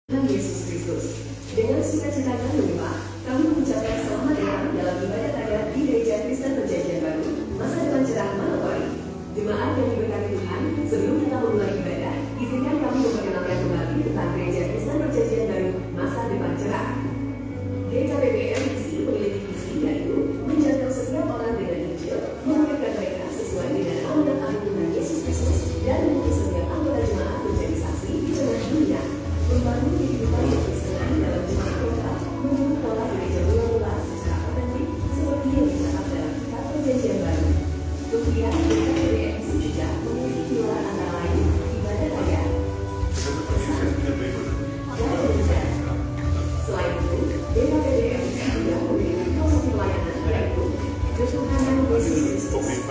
Tuhan Yesus Kristus. Dengan sukacita dan menyembah, kami mengucapkan selamat datang dalam ibadah tadat di Gereja Kristen Perjanjian Baru, masa depan cerah Manokwari. Jemaat yang diberkati Tuhan, sebelum kita memulai ibadah, izinkan kami memperkenalkan kembali tentang Gereja Kristen Perjanjian Baru, masa depan cerah. GKPB MIC memiliki visi yaitu menjangkau setiap orang dengan Injil, memuliakan mereka sesuai dengan amanat agung Tuhan Yesus Kristus, dan membentuk setiap anggota jemaat menjadi saksi di tengah dunia. Membangun kehidupan kekristenan dalam jemaat lokal menurut pola gereja mula-mula secara otentik seperti yang dicatat dalam Kitab Perjanjian Baru. Kemudian GKPB MIC juga memiliki pilar antara lain ibadah raya, dan gereja. Selain itu, GKPB MIC juga memiliki filosofi pelayanan yaitu ketuhanan Yesus Kristus,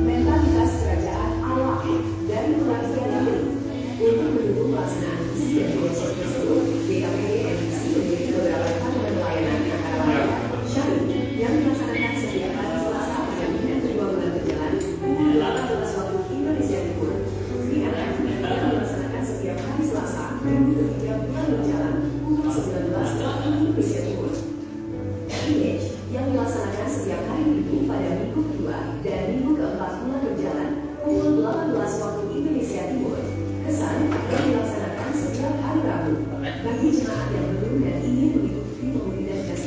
mentalitas kerajaan Allah dari pengertian ini. Untuk mendukung pelaksanaan visi dan filosofi tersebut, GKPB MIC memiliki beberapa panduan pelayanan antara lain Syahid yang dilaksanakan setiap hari Selasa pendampingan kedua bulan berjalan pukul 18 waktu Indonesia Timur. Krian yang dilaksanakan setiap hari Selasa minggu ketiga bulan berjalan pukul 19 waktu Indonesia Timur. Image yang dilaksanakan setiap hari Minggu pada minggu kedua dan minggu keempat bulan berjalan pukul 18 waktu Indonesia Timur. Kesan yang dilaksanakan setiap hari Rabu. Bagi jemaat yang belum dan ingin mengikuti memudahkan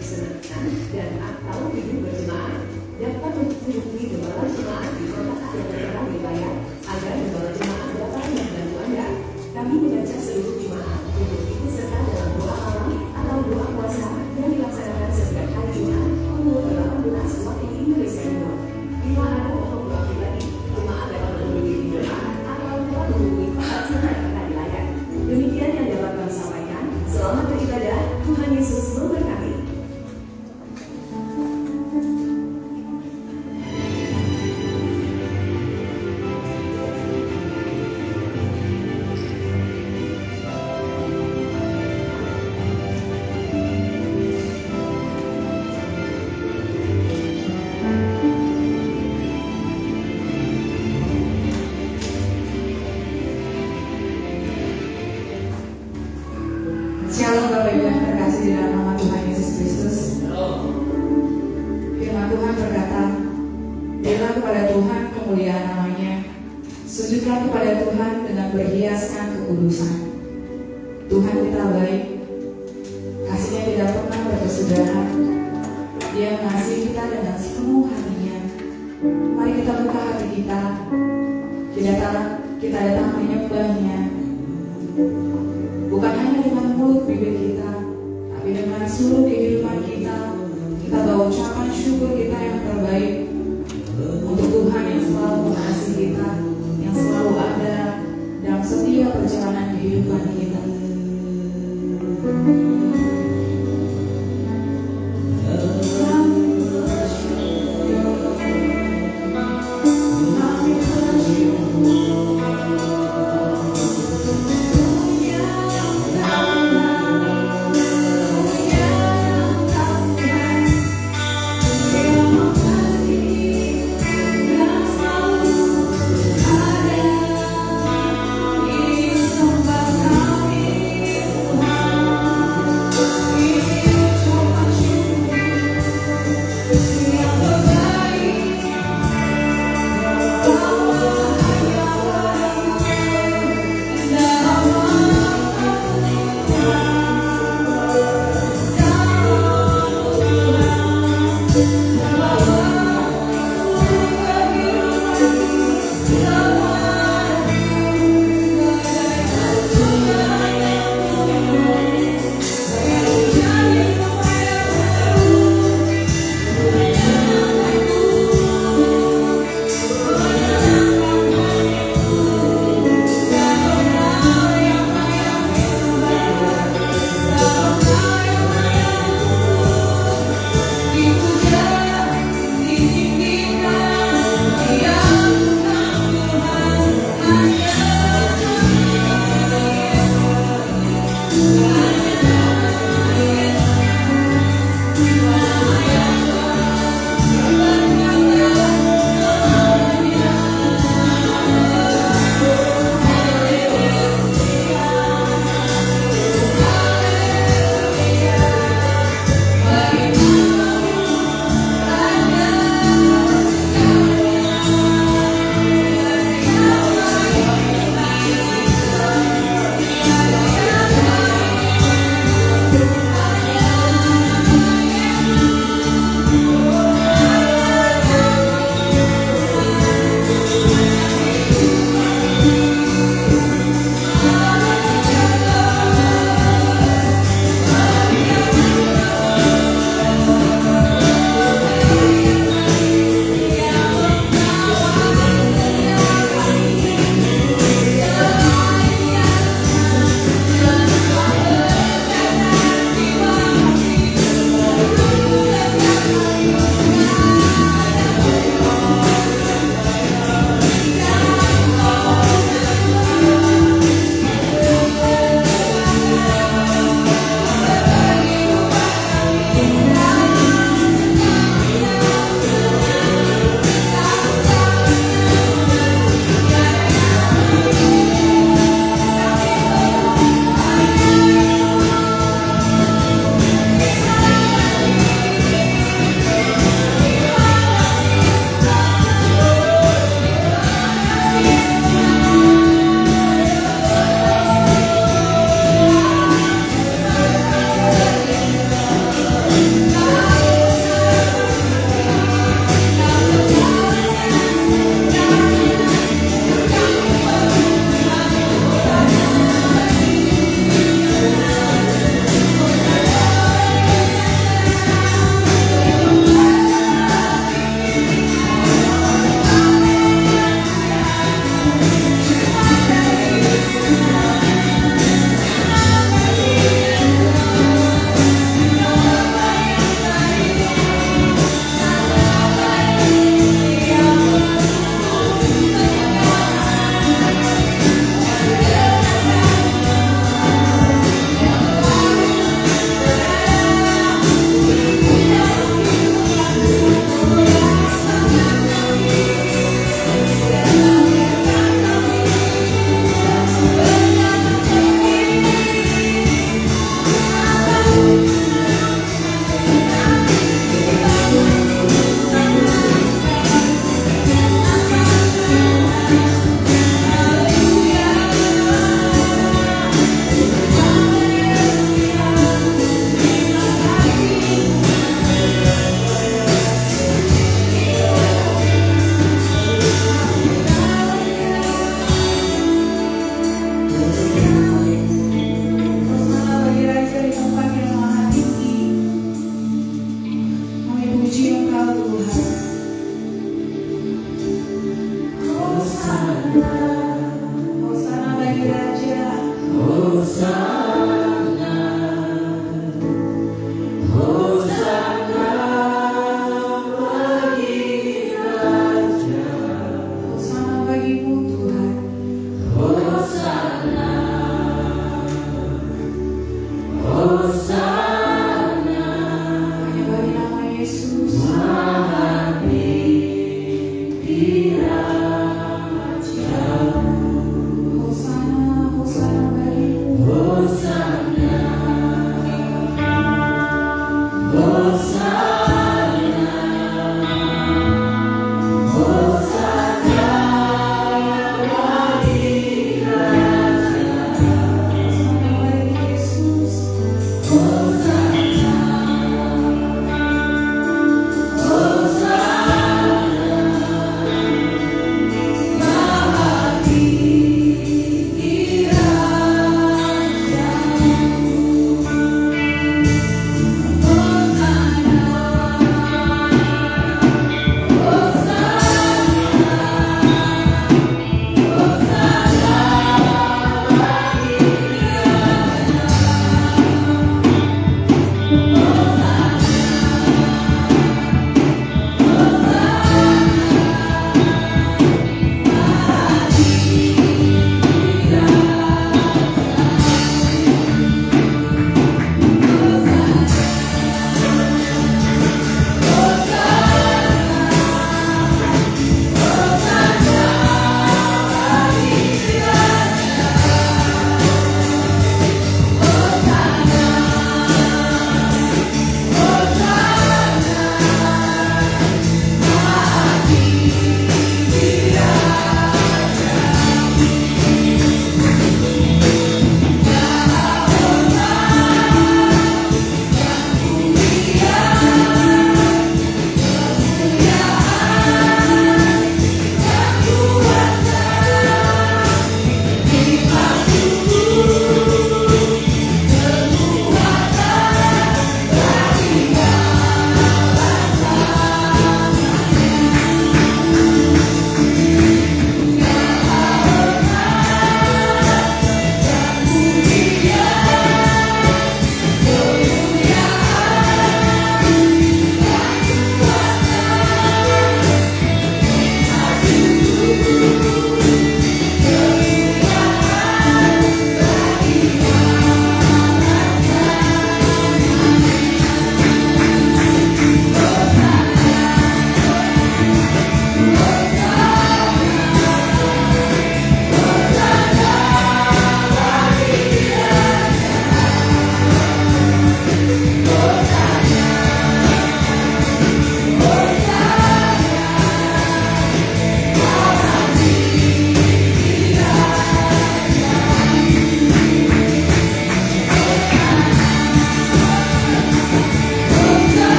kesenangan dan atau hidup berjemaat, dapat menghubungi gembala jemaat di kontak yang tertera di layar agar gembala jemaat dapat membantu Anda. Kami mengajak seluruh jemaat untuk ikut serta dalam doa malam atau doa puasa yang dilaksanakan setiap hari Jumat pukul 18 waktu Indonesia Timur. Bila ada mohon doa pribadi, jemaat dapat menghubungi doa atau dapat menghubungi kontak yang tertera di layar. Demikian yang dapat kami sampaikan. Selamat beribadah. Tuhan Yesus memberkati. Shalom Bapak Ibu yang terkasih di dalam nama Tuhan Yesus Kristus. Firman Tuhan berkata, berilah kepada Tuhan kemuliaan namanya, sujudlah kepada Tuhan dengan berhiaskan kekudusan. Tuhan kita baik, kasih-Nya tidak pernah berkesudahan. Dia mengasihi kita dengan sepenuh hatinya. Mari kita buka hati kita, kita datang menyembah-Nya. Bukan hanya dengan mulut bibir kita, tapi dengan seluruh kehidupan kita. Kita bawa ucapan syukur kita yang terbaik untuk Tuhan yang selalu mengasihi kita, yang selalu ada dalam setiap perjalanan kehidupan kita. Selalu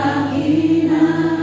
Keyakinan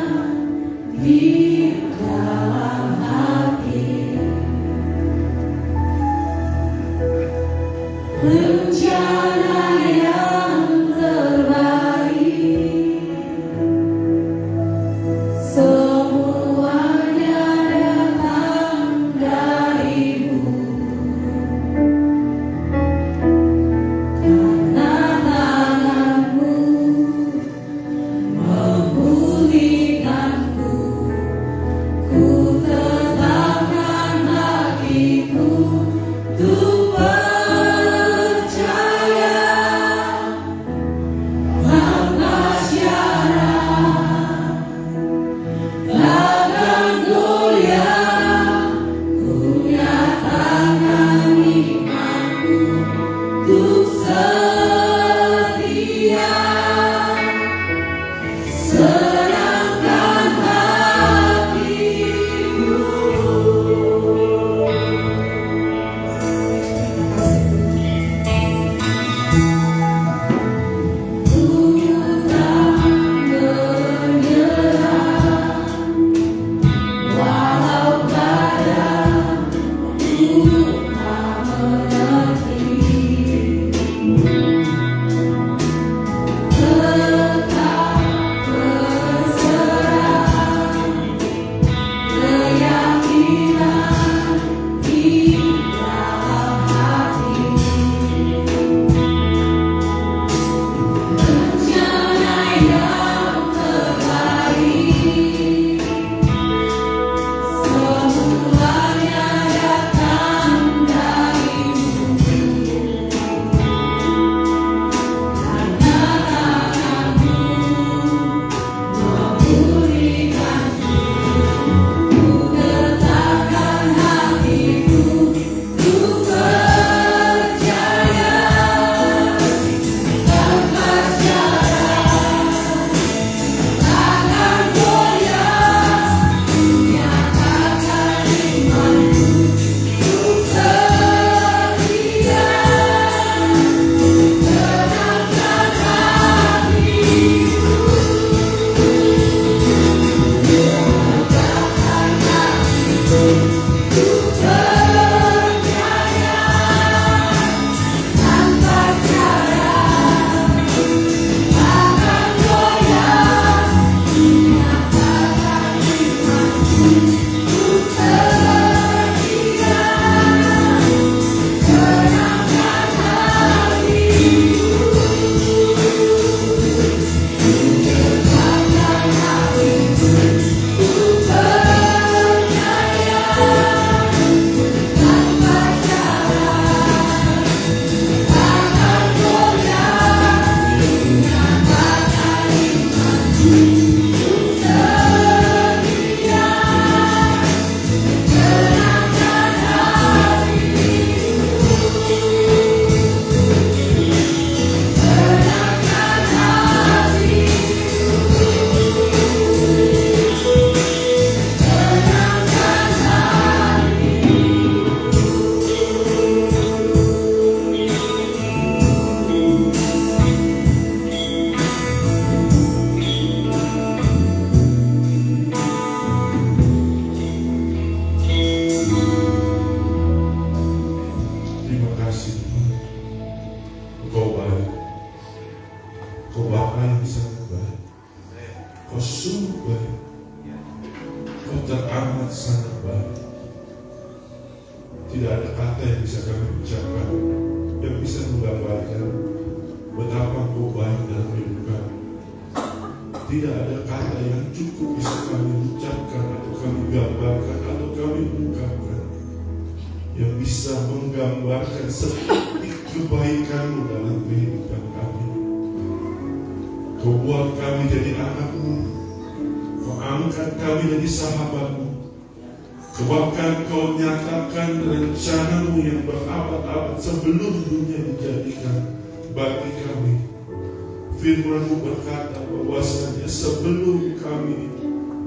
Firman-Mu berkata bahwasanya sebelum kami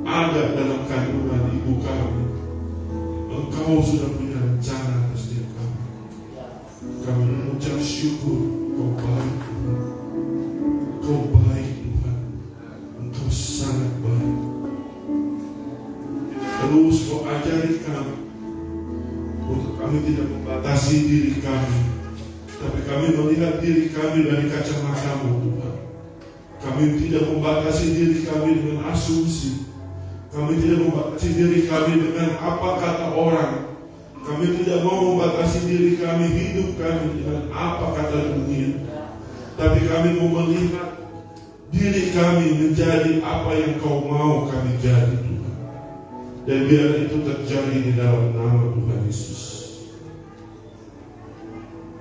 ada dalam kandungan ibu kami, Engkau sudah punya rencana atas setiap kami. Kami mengucap syukur, Engkau baik Tuhan. Engkau baik Tuhan. Engkau sangat baik. Terus Kau ajari kami untuk kami tidak membatasi diri kami, tapi kami melihat diri kami dari kacamata-Mu Tuhan. Kami tidak membatasi diri kami dengan asumsi. Kami tidak membatasi diri kami dengan apa kata orang. Kami tidak mau membatasi diri kami, hidup kami dengan apa kata dunia. Tapi kami mau melihat diri kami menjadi apa yang Kau mau kami jadi Tuhan. Dan biar itu terjadi di dalam nama Tuhan Yesus.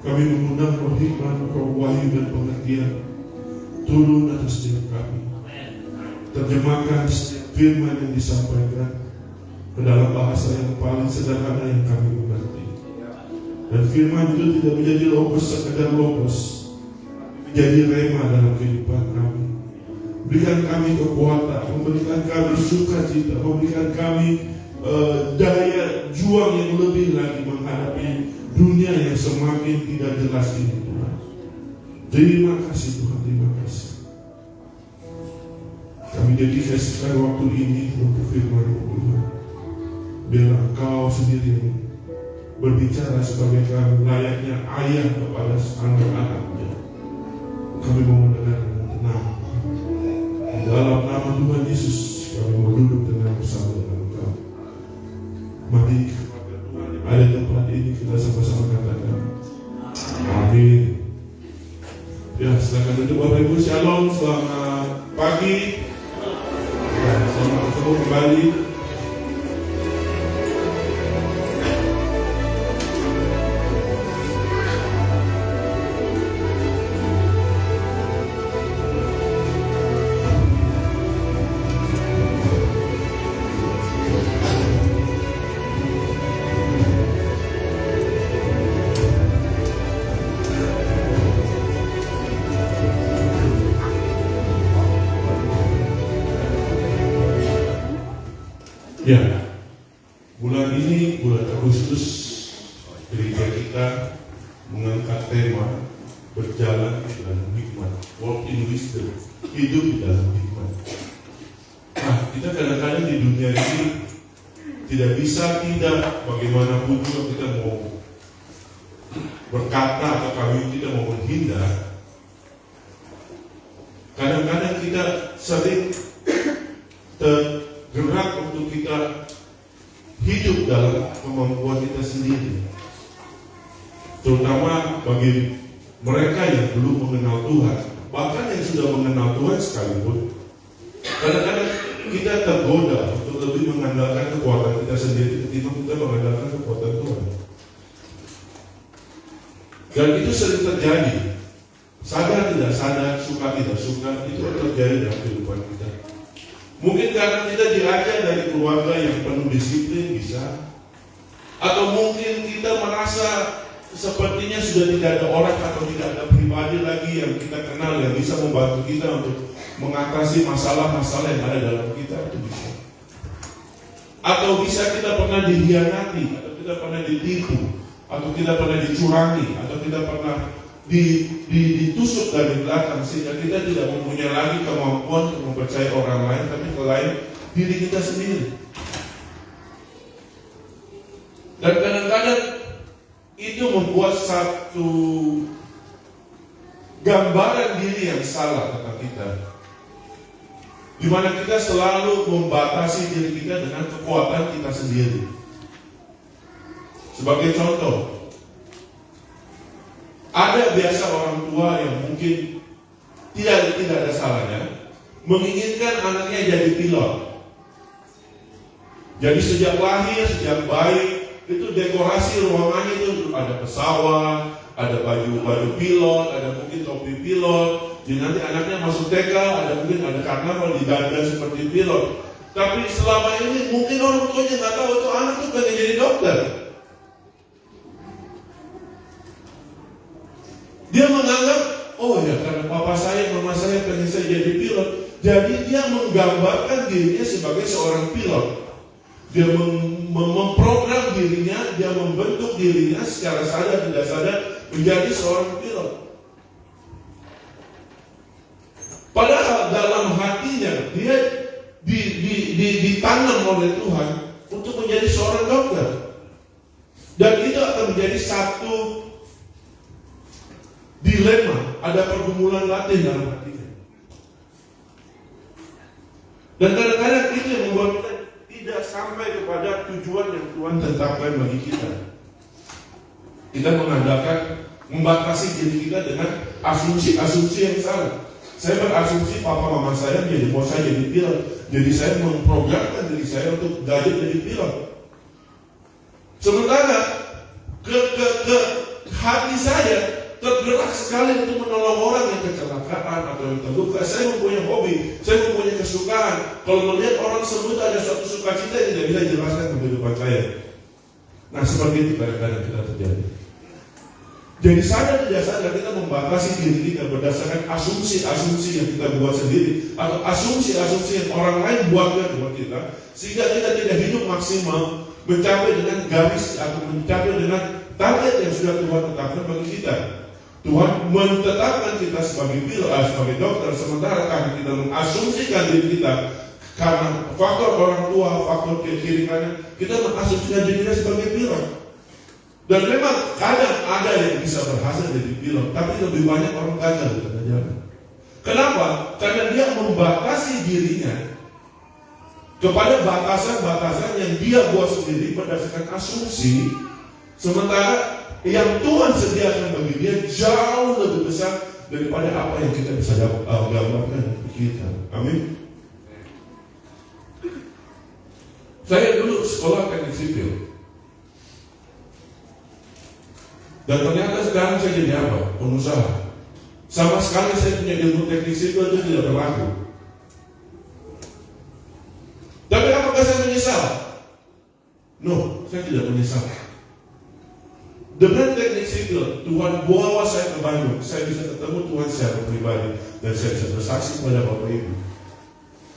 Kami mengundang Roh Hikmat, Roh Wahyu dan pengertian turun atas setiap kami. Terjemahkan setiap firman yang disampaikan ke dalam bahasa yang paling sederhana yang kami mengerti. Dan firman itu tidak menjadi logos sekedar logos, menjadi rema dalam kehidupan kami. Berikan kami kekuatan, memberikan kami sukacita, memberikan kami daya juang yang lebih lagi menghadapi dunia yang semakin tidak jelas ini Tuhan. Terima kasih Tuhan, terima kasih. Kami dedikasikan waktu ini untuk firman-Mu Tuhan. Biar Engkau sendiri berbicara sebagai kami layaknya ayah kepada anak-anaknya. Kami mau mendengar dengan tenang. Di dalam nama Tuhan Yesus kami mau duduk tenang bersama dengan Engkau. Mari kepada Tuhan yang ada di tempat ini kita sama-sama katakan amin. Ya, silakan duduk Bapak Ibu. Shalom, selamat pagi. Ya, selamat ketemu kembali. Ya, bulan ini, bulan Agustus, gereja kita mengangkat tema berjalan di dalam hikmat, walk in wisdom, hidup di dalam hikmat. Nah, kita kadang-kadang di dunia ini tidak bisa tidak, bagaimanapun juga kita mau berkata atau kami tidak mau menghindar. Kadang-kadang kita sering tergerak untuk kita hidup dalam kemampuan kita sendiri. Terutama bagi mereka yang belum mengenal Tuhan, bahkan yang sudah mengenal Tuhan sekalipun, kadang-kadang kita tergoda untuk lebih mengandalkan kekuatan kita sendiri ketimbang kita mengandalkan kekuatan Tuhan. Dan itu sering terjadi. Sadar tidak sadar, suka tidak suka, itu terjadi dalam kehidupan kita. Mungkin karena kita diajar dari keluarga yang penuh disiplin, bisa. Atau mungkin kita merasa sepertinya sudah tidak ada orang atau tidak ada pribadi lagi yang kita kenal yang bisa membantu kita untuk mengatasi masalah-masalah yang ada dalam kita, itu bisa. Atau bisa kita pernah dihianati, atau kita pernah ditipu, atau kita pernah dicurangi, atau kita pernah ditusuk dari belakang, sehingga kita tidak mempunyai lagi kemampuan untuk mempercayai orang lain, tapi selain diri kita sendiri. Dan kadang-kadang itu membuat satu gambaran diri yang salah tentang kita, di mana kita selalu membatasi diri kita dengan kekuatan kita sendiri. Sebagai contoh, ada biasa orang tua yang mungkin tidak ada salahnya menginginkan anaknya jadi pilot. Jadi sejak lahir, sejak bayi, itu dekorasi ruangannya itu ada pesawat, ada baju pilot, ada mungkin topi pilot. Jadi nanti anaknya masuk TK, mungkin ada karnaval didandan seperti pilot. Tapi selama ini mungkin orang tuanya nggak tahu itu anak tuh pengen jadi dokter. Dia menganggap, oh ya karena papa saya, mama saya pengen saya jadi pilot. Jadi dia menggambarkan dirinya sebagai seorang pilot. Dia memprogram dirinya, dia membentuk dirinya secara sadar tidak sadar menjadi seorang pilot. Padahal dalam hatinya dia ditanam oleh Tuhan untuk menjadi seorang dokter. Dan itu akan menjadi satu dilema, ada pergumulan batin dalam hatinya. Dan kadang-kadang itu yang membuat kita tidak sampai kepada tujuan yang Tuhan tetapkan bagi kita. Kita mengandalkan, membatasi diri kita dengan asumsi-asumsi yang salah. Saya berasumsi papa mama saya jadi mau saya jadi pilot, jadi saya memprogramkan diri saya untuk jadi pilot. Sementara ke hati saya tergerak sekali untuk menolong orang yang kecelakaan atau yang terluka. Saya mempunyai hobi, saya mempunyai kesukaan. Kalau melihat orang sebut ada suatu sukacita yang tidak bisa jelaskan kehidupan saya. Nah seperti itu kadang-kadang kita terjadi. Jadi sadar tidak sadar kita membatasi diri kita berdasarkan asumsi-asumsi yang kita buat sendiri atau asumsi-asumsi yang orang lain buatkan buat kita, sehingga kita tidak hidup maksimal mencapai dengan garis atau mencapai dengan target yang sudah Tuhan tetapkan bagi kita. Tuhan menetapkan kita sebagai pilot, sebagai dokter, sementara karena kita mengasumsikan diri kita karena faktor orang tua, faktor kiri kanan, kita mengasumsikan diri kita sebagai pilot. Dan memang kadang ada yang bisa berhasil jadi pilot, tapi lebih banyak orang gagal di tengah jalan. Kenapa? Karena dia membatasi dirinya kepada batasan-batasan yang dia buat sendiri berdasarkan asumsi, sementara yang Tuhan sediakan bagi dia jauh lebih besar daripada apa yang kita bisa gambarkan untuk kita. Amin. Saya dulu sekolah teknik sipil. Dan ternyata sekarang saya jadi apa? Pengusaha. Sama sekali saya punya ilmu teknik sipil itu tidak berlaku. Tapi apakah saya menyesal? No, saya tidak menyesal. Dengan teknik sipil, Tuhan bawa saya ke Bandung. Saya bisa ketemu Tuhan secara pribadi. Dan saya bisa bersaksi kepada Bapak Ibu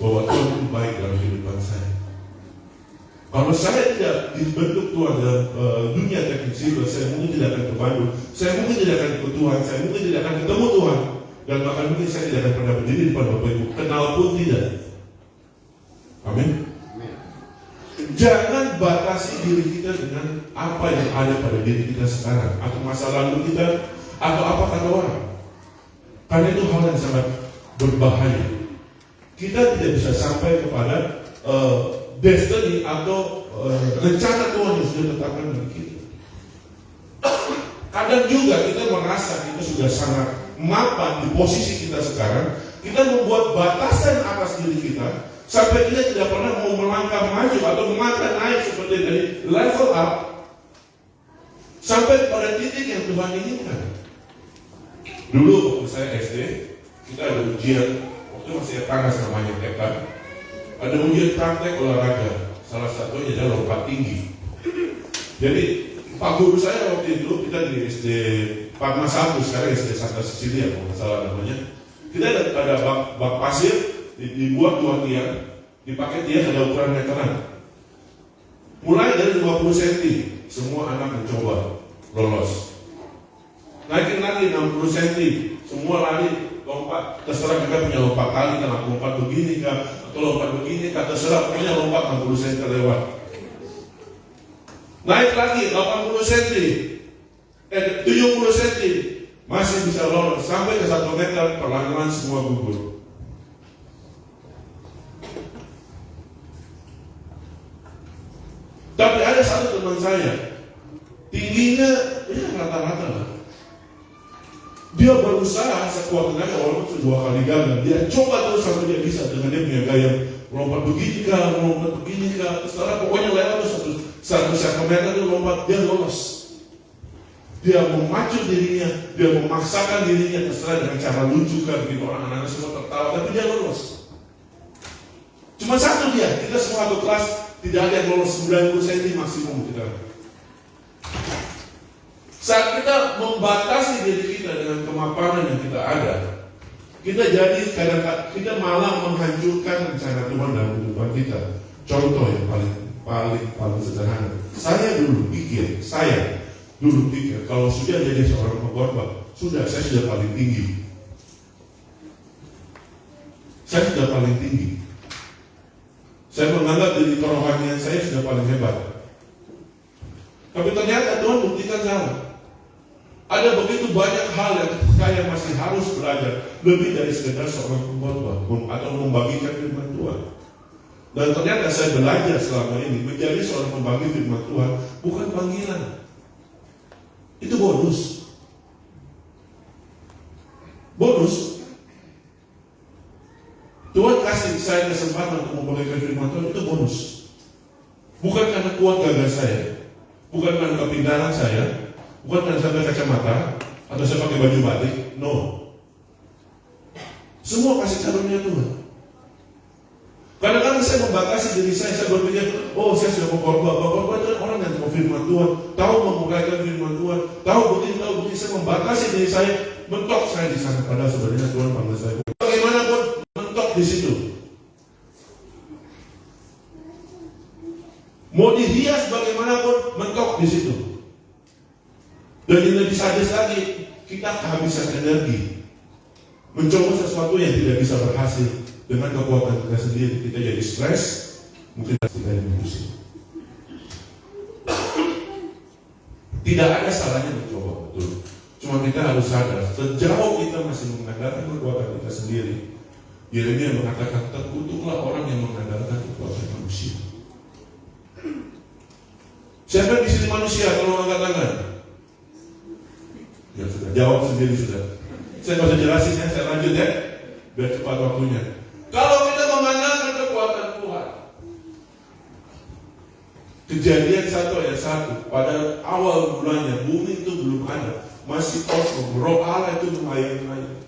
bahwa Tuhan itu baik dalam kehidupan saya. Kalau saya tidak dibentuk Tuhan dalam dunia teknik sipil, saya mungkin tidak akan ke Bandung, saya mungkin tidak akan ikut Tuhan, saya mungkin tidak akan ketemu Tuhan, dan bahkan mungkin saya tidak akan pernah berdiri di depan Bapak Ibu, kenal pun tidak. Amin. Jangan batasi diri kita dengan apa yang ada pada diri kita sekarang, atau masa lalu kita, atau apa kata orang. Karena itu hal yang sangat berbahaya. Kita tidak bisa sampai kepada destiny atau rencana Tuhan yang sudah ditetapkan bagi kita. Kadang juga kita merasa kita sudah sangat mapan di posisi kita sekarang. Kita membuat batasan atas diri kita sampai kita tidak pernah mau melangkah maju atau melangkah naik seperti dari level up sampai pada titik yang Tuhan inginkan. Dulu waktu saya SD, kita ada ujian, waktu masih panas namanya TK. Ada ujian praktek olahraga, salah satunya adalah lompat tinggi. Jadi Pak Guru saya waktu itu, kita di SD Padma 1, sekarang SD Santa Cecilia kalau nggak salah namanya. Kita ada bak pasir, dibuat 2 tiang, dipakai tiang ada ukuran meteran. Mulai dari 20 cm, semua anak mencoba lolos. Naikin lagi 60 cm, semua lari lompat. Terserah kita punya lompat tali, kan lompat begini kah, atau lompat begini kah, terserah pokoknya lompat 60 cm lewat. Naik lagi 80 cm, 70 cm, masih bisa lolos sampai ke 1 meter, perlahan-lahan semua gugur. Tapi ada satu teman saya, tingginya ya rata-rata lah. Dia berusaha sekuat tenaga walaupun 2 kali gagal. Dia coba terus sampai dia bisa dengan dia punya gaya lompat begini kah, lompat begini kah. Setelah pokoknya lewat tuh 1 meter dia lompat, dia lolos. Dia memacu dirinya, dia memaksakan dirinya terserah dengan cara lucu kan, bikin orang anak semua tertawa, tapi dia lolos. Cuma satu dia, kita semua satu kelas tidak ada yang lolos 90 cm maksimum kita. Saat kita membatasi diri kita dengan kemapanan yang kita ada, kita jadi kadang-kadang kita malah menghancurkan rencana Tuhan dalam kehidupan kita. Contoh yang paling sederhana. Saya dulu pikir kalau sudah jadi seorang pengkhotbah, saya sudah paling tinggi. Saya sudah paling tinggi. Saya menganggap diri kerohanian saya sudah paling hebat. Tapi ternyata Tuhan buktikan salah. Ada begitu banyak hal yang saya masih harus belajar lebih dari sekedar seorang pengkhotbah atau membagikan firman Tuhan. Dan ternyata saya belajar selama ini menjadi seorang pembagi firman Tuhan bukan panggilan. Itu bonus. Tuhan kasih saya kesempatan untuk membagikan firman Tuhan, itu bonus. Bukan karena kuat gagah saya, bukan karena kepintaran saya, bukan karena saya pakai kacamata atau saya pakai baju batik. No. Semua kasih karunia Tuhan. Kadang-kadang saya membatasi diri saya berpikir, saya sudah pengkhotbah. Pengkhotbah itu orang yang tahu firman Tuhan, tahu menguraikan firman Tuhan, tahu begini. Saya membatasi diri saya, mentok saya di sana. Padahal sebenarnya Tuhan panggil saya. Bagaimanapun mentok di situ. Mau dihias bagaimanapun mentok di situ. Dan yang lebih sadis lagi, kita kehabisan energi mencoba sesuatu yang tidak bisa berhasil. Dengan kekuatan kita sendiri, kita jadi stres, mungkin kita jadi pusing. Tidak ada salahnya mencoba, betul. Cuma kita harus sadar, sejauh kita masih mengandalkan kekuatan kita sendiri, Yeremia mengatakan, terkutuklah orang yang mengandalkan kekuatan manusia. Siapa yang di sini manusia? Tolong angkat tangan. Ya sudah, jawab sendiri sudah. Saya nggak usah jelasin ya, saya lanjut ya, biar cepat waktunya. Kalau kita mengandalkan kekuatan Tuhan, Kejadian 1 ayat 1, pada awal bulannya bumi itu belum ada, masih kosong, roh Allah itu mengalir-ngalir.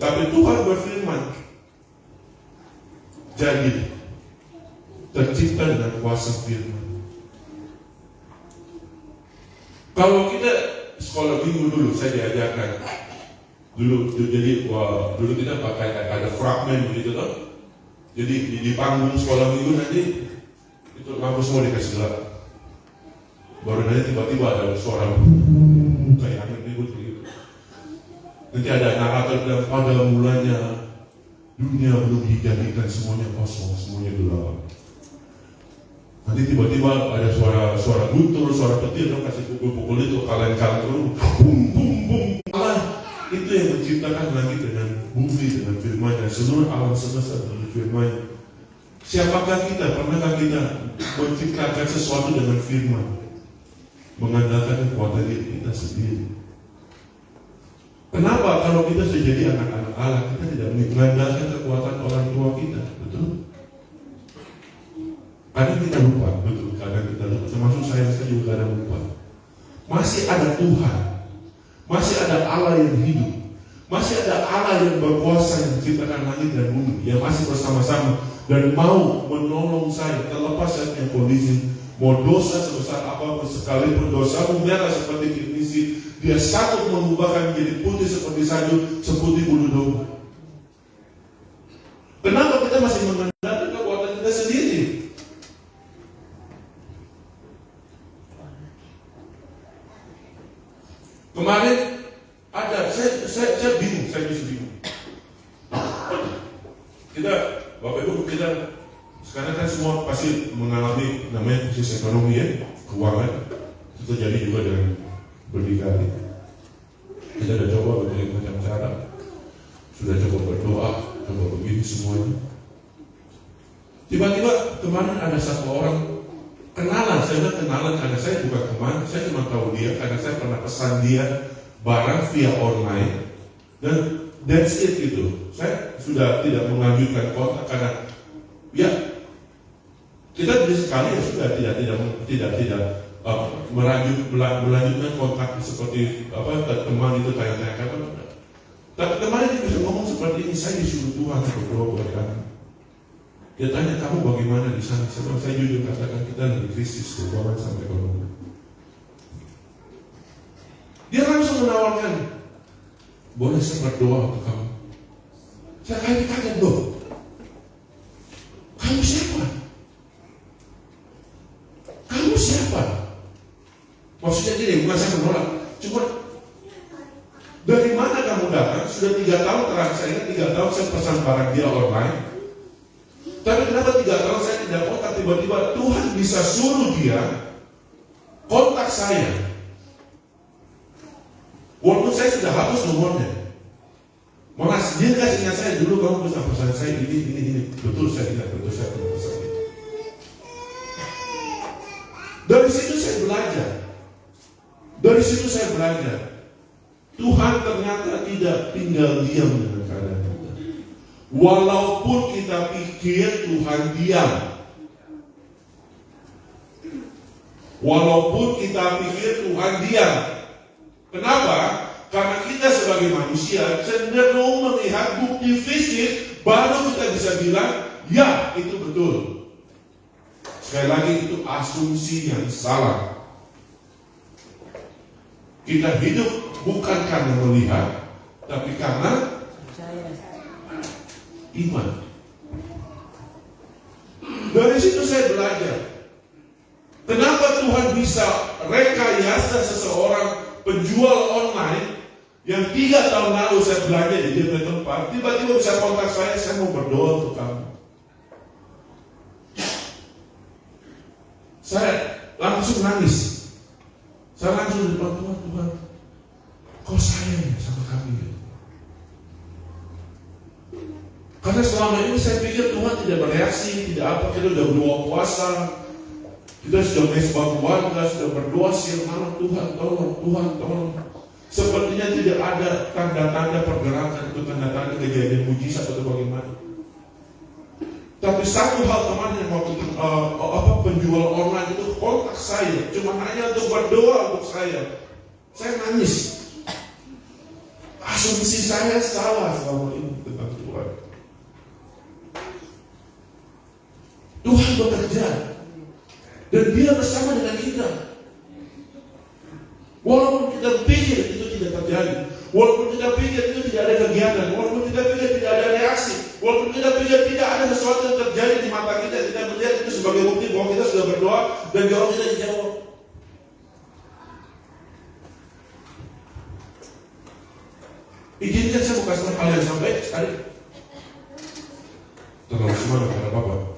Tapi Tuhan berfirman, jadi tercipta dengan kuasa firman. Kalau kita sekolah minggu dulu, saya diajarkan dulu kita pakai ada fragmen begitu toh. Jadi di panggung sekolah minggu nanti itu lampu semua dikasih gelap. Baru nanti tiba-tiba ada suara kayak angin ribut begitu. Nanti ada narator bilang, pada mulanya dunia belum dijadikan, semuanya kosong, semuanya gelap. Nanti tiba-tiba ada suara guntur, suara petir, dong kasih pukul-pukul itu, kalian terus, bum bum bum. Allah itu yang menciptakan langit dengan bumi dengan firman-Nya, seluruh alam semesta dengan firman-Nya. Siapakah kita? Pernahkah kita menciptakan sesuatu dengan firman? Mengandalkan kekuatan diri kita sendiri. Kenapa kalau kita sudah jadi anak-anak Allah, kita tidak mengandalkan kekuatan orang tua kita? Betul? Kadang kita lupa, betul. Kadang kita lupa. Termasuk saya juga kadang lupa. Masih ada Tuhan, masih ada Allah yang hidup, masih ada Allah yang berkuasa yang menciptakan langit dan bumi, yang masih bersama-sama dan mau menolong saya terlepas dari kondisi. Mau dosa sebesar apapun, sekalipun dosamu merah seperti kirmisi, Dia sanggup mengubahkan menjadi putih seperti salju, seputih bulu domba. Kenapa kita masih mengandalkan kekuatan kita sendiri? Kemarin ada, saya bingung, saya bisa bingung. Bapak Ibu, kita sekarang kan semua pasti mengalami namanya krisis ekonomi ya, keuangan. Itu terjadi juga dengan berdikari. Kita sudah coba berbagai macam cara, sudah coba berdoa, coba begini semuanya. Tiba-tiba kemarin ada satu orang kenalan, saya kenalan karena saya bukan teman, saya cuma tahu dia karena saya pernah pesan dia barang via online dan that's it gitu. Saya sudah tidak melanjutkan kontak karena ya kita jadi sekali ya sudah tidak melanjutkan kontak seperti teman itu kayak apa. Tapi kemarin dia bisa ngomong seperti ini, saya disuruh Tuhan berdoa buat kamu. Dia tanya kamu bagaimana di sana? Saya jujur katakan kita lagi krisis keuangan sampai ekonomi. Dia langsung menawarkan, boleh saya berdoa untuk kamu? Saya kaget loh. Kamu siapa? Kamu siapa? Maksudnya gini, bukan saya menolak. Cuma dari mana kamu datang? Sudah 3 tahun terakhir, saya ingat 3 tahun saya pesan barang dia online. Tapi kenapa 3 tahun saya tidak kontak? Tiba-tiba Tuhan bisa suruh dia kontak saya. Walaupun saya sudah hapus nomornya. Malah dia kasih ingat saya dulu kamu pesan saya ini. Betul saya ingat, betul saya pernah pesan itu. Dari situ saya belajar. Tuhan ternyata tidak tinggal diam dengan keadaan kita. Walaupun kita pikir Tuhan diam. Kenapa? Karena kita sebagai manusia cenderung melihat bukti fisik, baru kita bisa bilang, ya itu betul. Sekali lagi itu asumsi yang salah. Kita hidup bukan karena melihat, tapi karena iman. Dari situ saya belajar. Kenapa Tuhan bisa rekayasa seseorang penjual online yang 3 tahun lalu saya belanja di dia tempat, tiba-tiba bisa kontak saya mau berdoa untuk kamu. Saya langsung nangis. Saya langsung di depan Tuhan, kok sayang sama kami? Karena selama ini saya pikir Tuhan tidak bereaksi, tidak apa, kita sudah berdoa puasa, kita sudah mesbah keluarga, sudah berdoa siang malam, Tuhan tolong. Sepertinya tidak ada tanda-tanda pergerakan atau tanda-tanda kejadian mujizat atau bagaimana. Tapi satu hal teman yang waktu penjual online itu kontak saya, cuma hanya untuk berdoa untuk saya. Saya nangis. Asumsi saya salah selama ini tentang Tuhan. Tuhan bekerja dan Dia bersama dengan kita. Walaupun kita pikir itu tidak terjadi, walaupun kita pikir itu tidak ada kegiatan, walaupun kita pikir tidak ada reaksi, walaupun kita pikir tidak ada sesuatu yang terjadi di mata kita melihat itu sebagai bukti bahwa kita sudah berdoa dan doa kita dijawab. Izinkan saya buka hal yang sampai sekali. Terlalu semangat karena Bapak.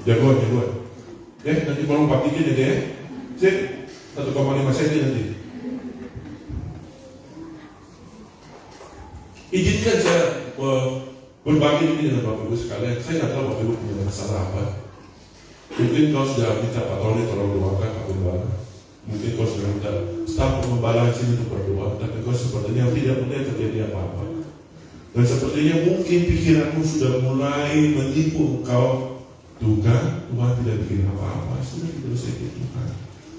Jagoan. Nanti mau 43 ya. Sip, 1,5 cm nanti. Izinkan saya berbagi ini dengan Bapak Ibu sekalian. Saya nggak tahu Bapak Ibu punya masalah apa. Mungkin kau sudah minta patroli tolong doakan Pak Gembala. Mungkin kau sudah minta staf pengembala di sini untuk berdoa, tapi kau sepertinya tidak pernah terjadi apa-apa. Dan sepertinya mungkin pikiranmu sudah mulai menipu engkau. Tuh kan, Tuhan tidak bikin apa-apa. Sudah tidak usah ikut Tuhan.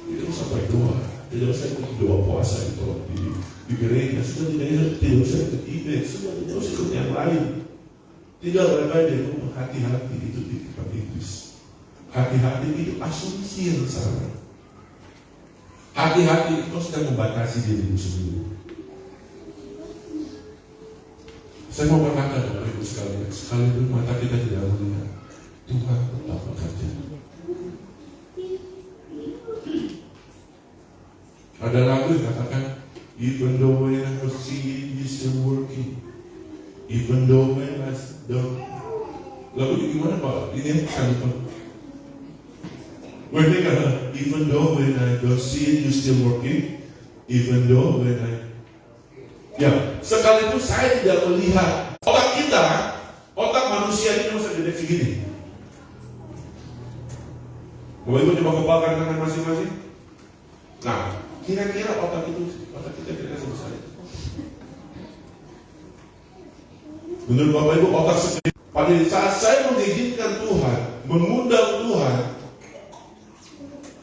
Tidak usah berdoa. Tidak usah ikut doa puasa di gereja. Sudah tidak usah ikut ibadah. Sudah tidak usah ikut yang lain. Tinggal berada di rumah. Hati-hati itu titipan iblis. Hati-hati itu asumsi yang salah. Hati-hati itu sedang membatasi dirimu sendiri. Saya mau berkata kepada ibu sekalian, sekalipun mata kita tidak melihat, Tuhan tetap bekerja. Ada lagu yang katakan, even though when I see you still working, even though when I don't. Lagu ini gimana Pak? Ini kan even though when I don't see you still working, even though when I. Ya, sekalipun saya tidak melihat otak kita, otak manusia ini masih gede segini. Bapak Ibu coba kepalkan tangan masing-masing. Nah, kira-kira otak kita kira-kira sebesar itu. Menurut Bapak Ibu otak segede. Pada saat saya mengizinkan Tuhan, mengundang Tuhan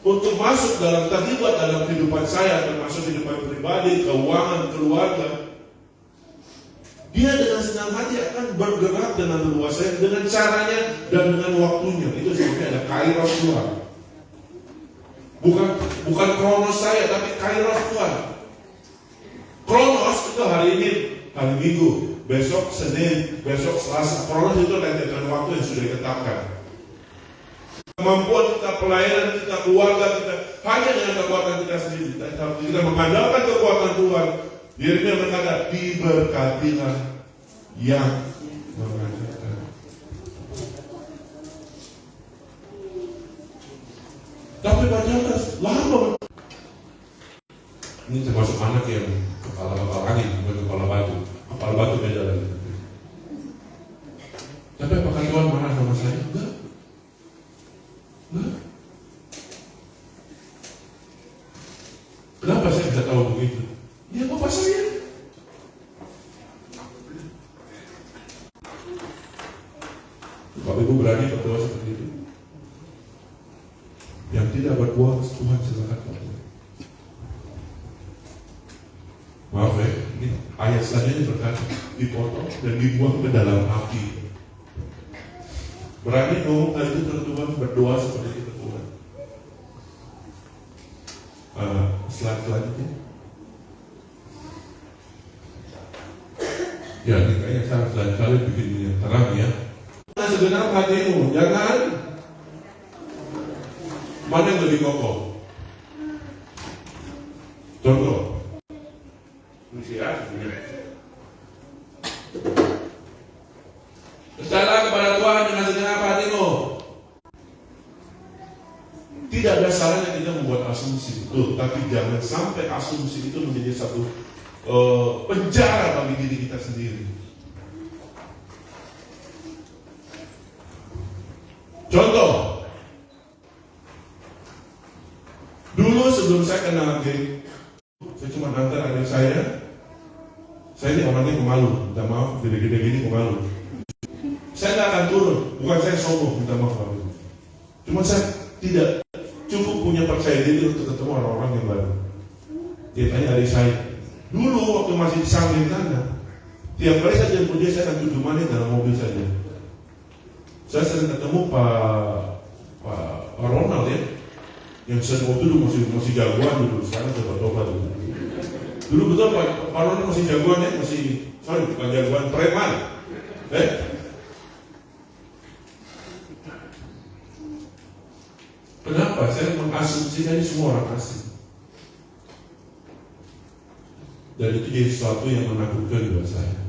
untuk masuk terlibat dalam kehidupan saya, termasuk kehidupan pribadi, keuangan, keluarga, Dia dengan senang hati akan bergerak dengan leluasa dengan caranya dan dengan waktunya. Itu sebenarnya ada kairos Tuhan. Bukan kronos saya, tapi kairos Tuhan. Kronos itu hari ini, hari Minggu, besok Senin, besok Selasa. Kronos itu rentetan waktu yang sudah ditetapkan. Kemampuan kita, pelayanan kita, keluarga kita, hanya dengan kekuatan kita sendiri. Kita mengandalkan kekuatan Tuhan. Yeremia berkata, diberkatilah yang mengandalkan. Tapi padahal lama. Ini termasuk anak yang kepala angin, bukan kepala batu. Kepala batu beda lagi. Tapi apakah Tuhan marah sama saya? Enggak. Kenapa saya bisa tahu begitu? Ya Bapak saya. Bapak Ibu berani berdoa seperti itu? Yang tidak berbuat Tuhan silakan berdoa. Maaf ya, ini ayat selanjutnya berkata dipotong dan dibuang ke dalam api. Berani ngomong hal itu ke Tuhan, berdoa seperti itu Tuhan. Selanjutnya. Ya, ini kayaknya sangat sekali bikin yang terang ya. Segenap hatimu, jangan. Mana yang lebih kokoh? Contoh. Percaya kepada Tuhan dengan segenap hatimu. Tidak ada salahnya kita membuat asumsi itu, tapi jangan sampai asumsi itu menjadi satu penjara bagi diri kita sendiri. Contoh, dulu sebelum saya kenal geng, saya cuma antar adik saya ini orangnya pemalu, minta maaf, gede-gede gini pemalu. Saya tidak akan turun, bukan saya sombong, minta maaf. Cuma saya tidak cukup punya percaya diri untuk ketemu orang-orang yang baru. Dia tanya adik saya, dulu waktu masih di samping sana, tiap kali saya jemput dia, saya akan 7 menit dalam mobil saja. Saya sering ketemu Pak Ronald ya, yang saya waktu dulu masih jagoan dulu, sekarang sudah bertobat dulu. Dulu betul Pak Ronald masih jagoan ya, bukan jagoan preman. Kenapa? Saya mengasumsikan ini semua orang asing. Dan itu jadi sesuatu yang menakutkan buat saya.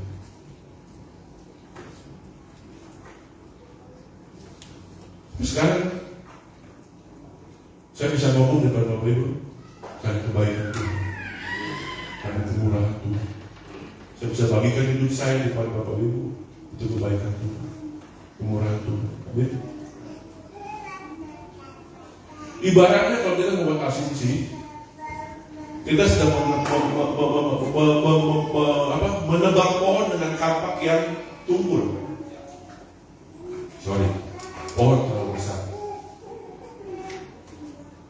Sekarang Saya bisa ngomong depan Bapak Ibu karena kebaikan Tuhan, karena kemurahan Tuhan. Saya bisa bagikan hidup saya depan Bapak Ibu, itu kebaikan Tuhan, kemurahan Tuhan. Amin. Ibaratnya kalau kita membuat asumsi, kita sedang menebang pohon dengan kapak yang tumpul. Pohon terlalu besar.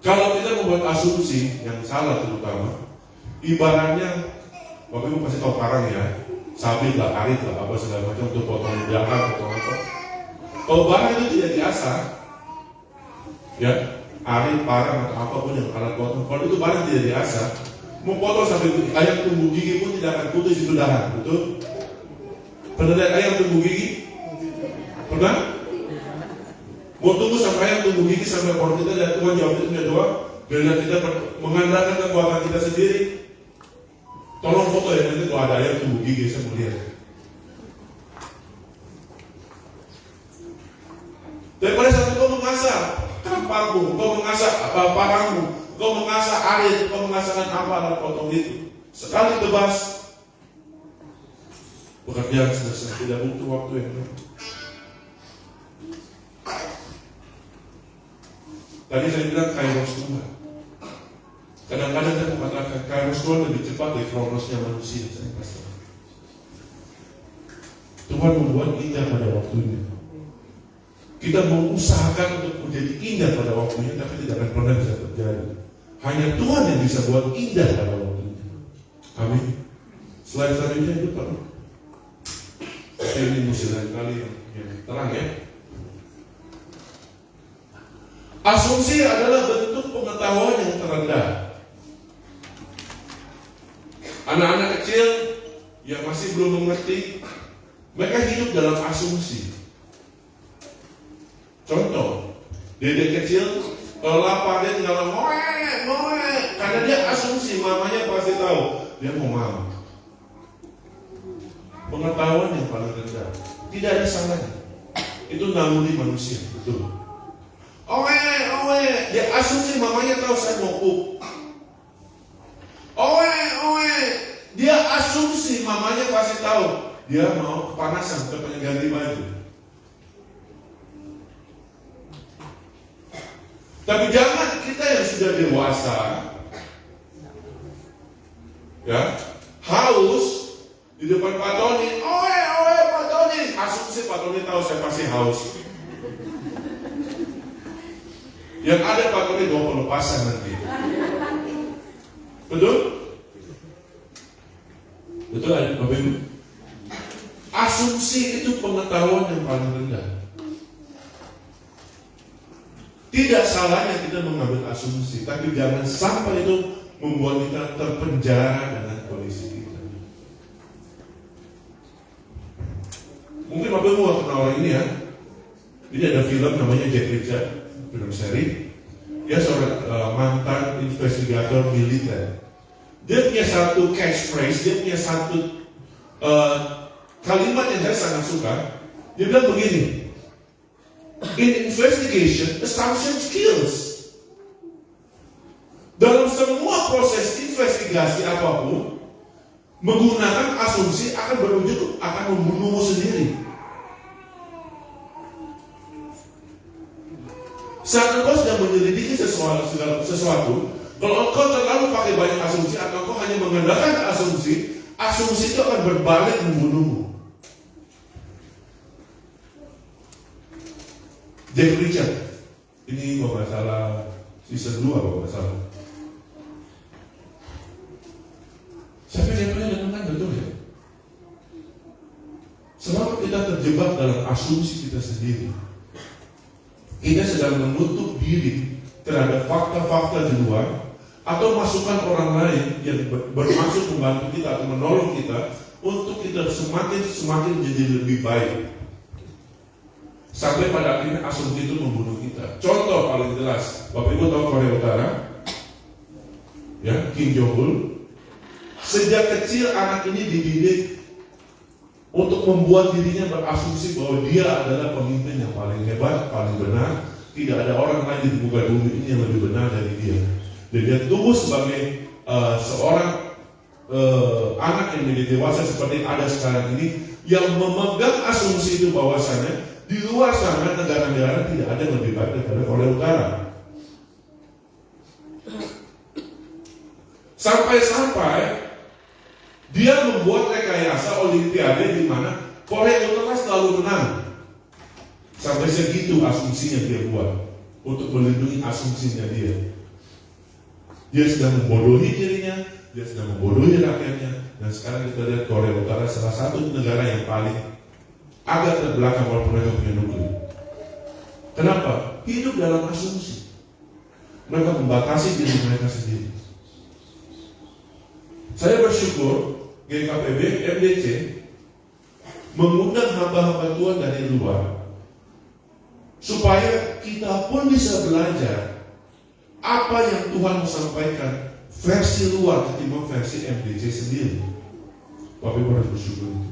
Kalau kita membuat asumsi yang salah terutama, ibaratnya, Bapak Ibu pasti tahu karang ya, sabit lah, arit lah, apa segala macam untuk potong dahan, potong apa. Kalau barang itu tidak diasah, ya, arit, parang atau apapun yang alat potong, kalau itu barang tidak diasah, mau potong sampai ayam tumbuh gigi pun tidak akan putus itu dahan, betul? Pernah lihat ayam tumbuh gigi? Pernah? Mau tunggu sampai ayam tumbuh gigi sampai kalau kita lihat Tuhan jawab itu doa, biar kita mengandalkan kekuatan kita sendiri. Tolong foto ya nanti kalau ada ayam tumbuh gigi saya mau lihat. Daripada sampai kau mengasah kapakmu, kau mengasah parangmu, kau mengasah air, kau mengasahkan apa alat potong itu. Sekali tebas, pekerjaan selesai, tidak butuh waktu yang lama. Tadi saya bilang kairos Tuhan. Kadang-kadang saya mengatakan kairos Tuhan lebih cepat dari kronosnya manusia. Saya pasti. Tuhan membuat indah pada waktunya. Kita mengusahakan untuk menjadi indah pada waktunya, tapi tidak akan pernah bisa terjadi. Hanya Tuhan yang bisa buat indah pada waktunya. Amin. Slide selanjutnya itu Pak. Ini musim lain kali yang terang ya. Asumsi adalah bentuk pengetahuan yang terendah. Anak-anak kecil yang masih belum mengerti, mereka hidup dalam asumsi. Contoh, dedek kecil kalau lapar dia tinggal ngoe, karena dia asumsi mamanya pasti tahu dia mau makan. Pengetahuan yang paling rendah, tidak ada salahnya. Itu naluri manusia, betul. Oe, dia asumsi mamanya tahu saya mau pup. Oe, dia asumsi mamanya pasti tahu dia mau kepanasan, pengen ganti baju. Tapi jangan kita yang sudah dewasa, ya, haus di depan Pak Tony. Oe, Pak Tony, asumsi Pak Tony tahu saya pasti haus. Yang ada Pak Tony 20 pasang nanti. Betul? Betul aja Bapak Ibu. Asumsi itu pengetahuan yang paling rendah. Tidak salahnya kita mengambil asumsi, tapi jangan sampai itu membuat kita terpenjara dengan kondisi kita. Mungkin Bapak Ibu gak kenal orang ini ya. Ini ada film namanya Jack Reacher, film seri. Dia seorang mantan investigator militer. Dia punya satu catchphrase, dia punya satu kalimat yang saya sangat suka. Dia bilang begini, in investigation, assumptions kills. Dalam semua proses investigasi apapun, menggunakan asumsi akan berujung akan membunuhmu sendiri. Saat engkau sedang menyelidiki sesuatu, kalau engkau terlalu pakai banyak asumsi atau engkau hanya mengandalkan asumsi itu akan berbalik membunuhmu. Jack Reacher, ini kalau nggak salah season 2 kalau nggak salah. Siapa yang pernah dengar betul ya? Selama kita terjebak dalam asumsi kita sendiri, kita sedang menutup diri terhadap fakta-fakta di luar atau masukan orang lain yang bermaksud membantu kita atau menolong kita untuk kita semakin menjadi lebih baik. Sampai pada akhirnya asumsi itu membunuh kita. Contoh paling jelas, Bapak Ibu tahu Korea Utara, ya, Kim Jong-un. Sejak kecil anak ini dididik untuk membuat dirinya berasumsi bahwa dia adalah pemimpin yang paling hebat, paling benar, tidak ada orang lain di muka bumi ini yang lebih benar dari dia. Dan dia tumbuh sebagai seorang anak yang menjadi dewasa seperti yang ada sekarang ini, yang memegang asumsi itu bahwasannya di luar sana negara-negara tidak ada yang lebih baik daripada Korea Utara. Sampai-sampai dia membuat rekayasa Olimpiade di mana Korea Utara selalu menang. Sampai segitu asumsinya dia buat untuk melindungi asumsinya dia. Dia sedang membodohi dirinya, dia sedang membodohi rakyatnya. Dan sekarang kita lihat Korea Utara salah satu negara yang paling agak terbelakang walaupun mereka punya nuklir. Kenapa? Hidup dalam asumsi. Mereka membatasi diri mereka sendiri. Saya bersyukur GKPB, MDC mengundang hamba-hamba Tuhan dari luar supaya kita pun bisa belajar apa yang Tuhan mau sampaikan versi luar ketimbang versi MDC sendiri. Bapak Ibu harus bersyukur itu.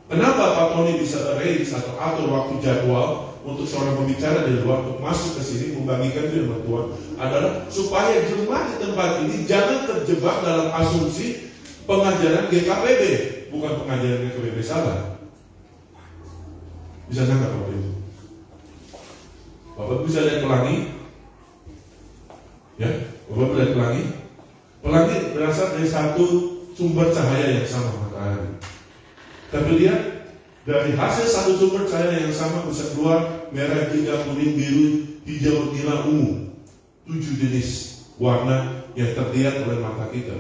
Kenapa Pak Tony bisa arrange atau atur waktu jadwal untuk seorang pembicara dari luar untuk masuk ke sini membagikan firman Tuhan adalah supaya jemaat di tempat ini jangan terjebak dalam asumsi pengajaran GKPB, bukan pengajaran GKPB salah. Bisa nangkap Bapak Ibu? Bapak bisa lihat pelangi? Ya, Bapak lihat pelangi? Pelangi berasal dari satu sumber cahaya yang sama, matahari. Tapi lihat, dari hasil satu sumber cahaya yang sama bisa keluar merah, hijau, kuning, biru, hijau, nila, ungu. 7 jenis warna yang terlihat oleh mata kita.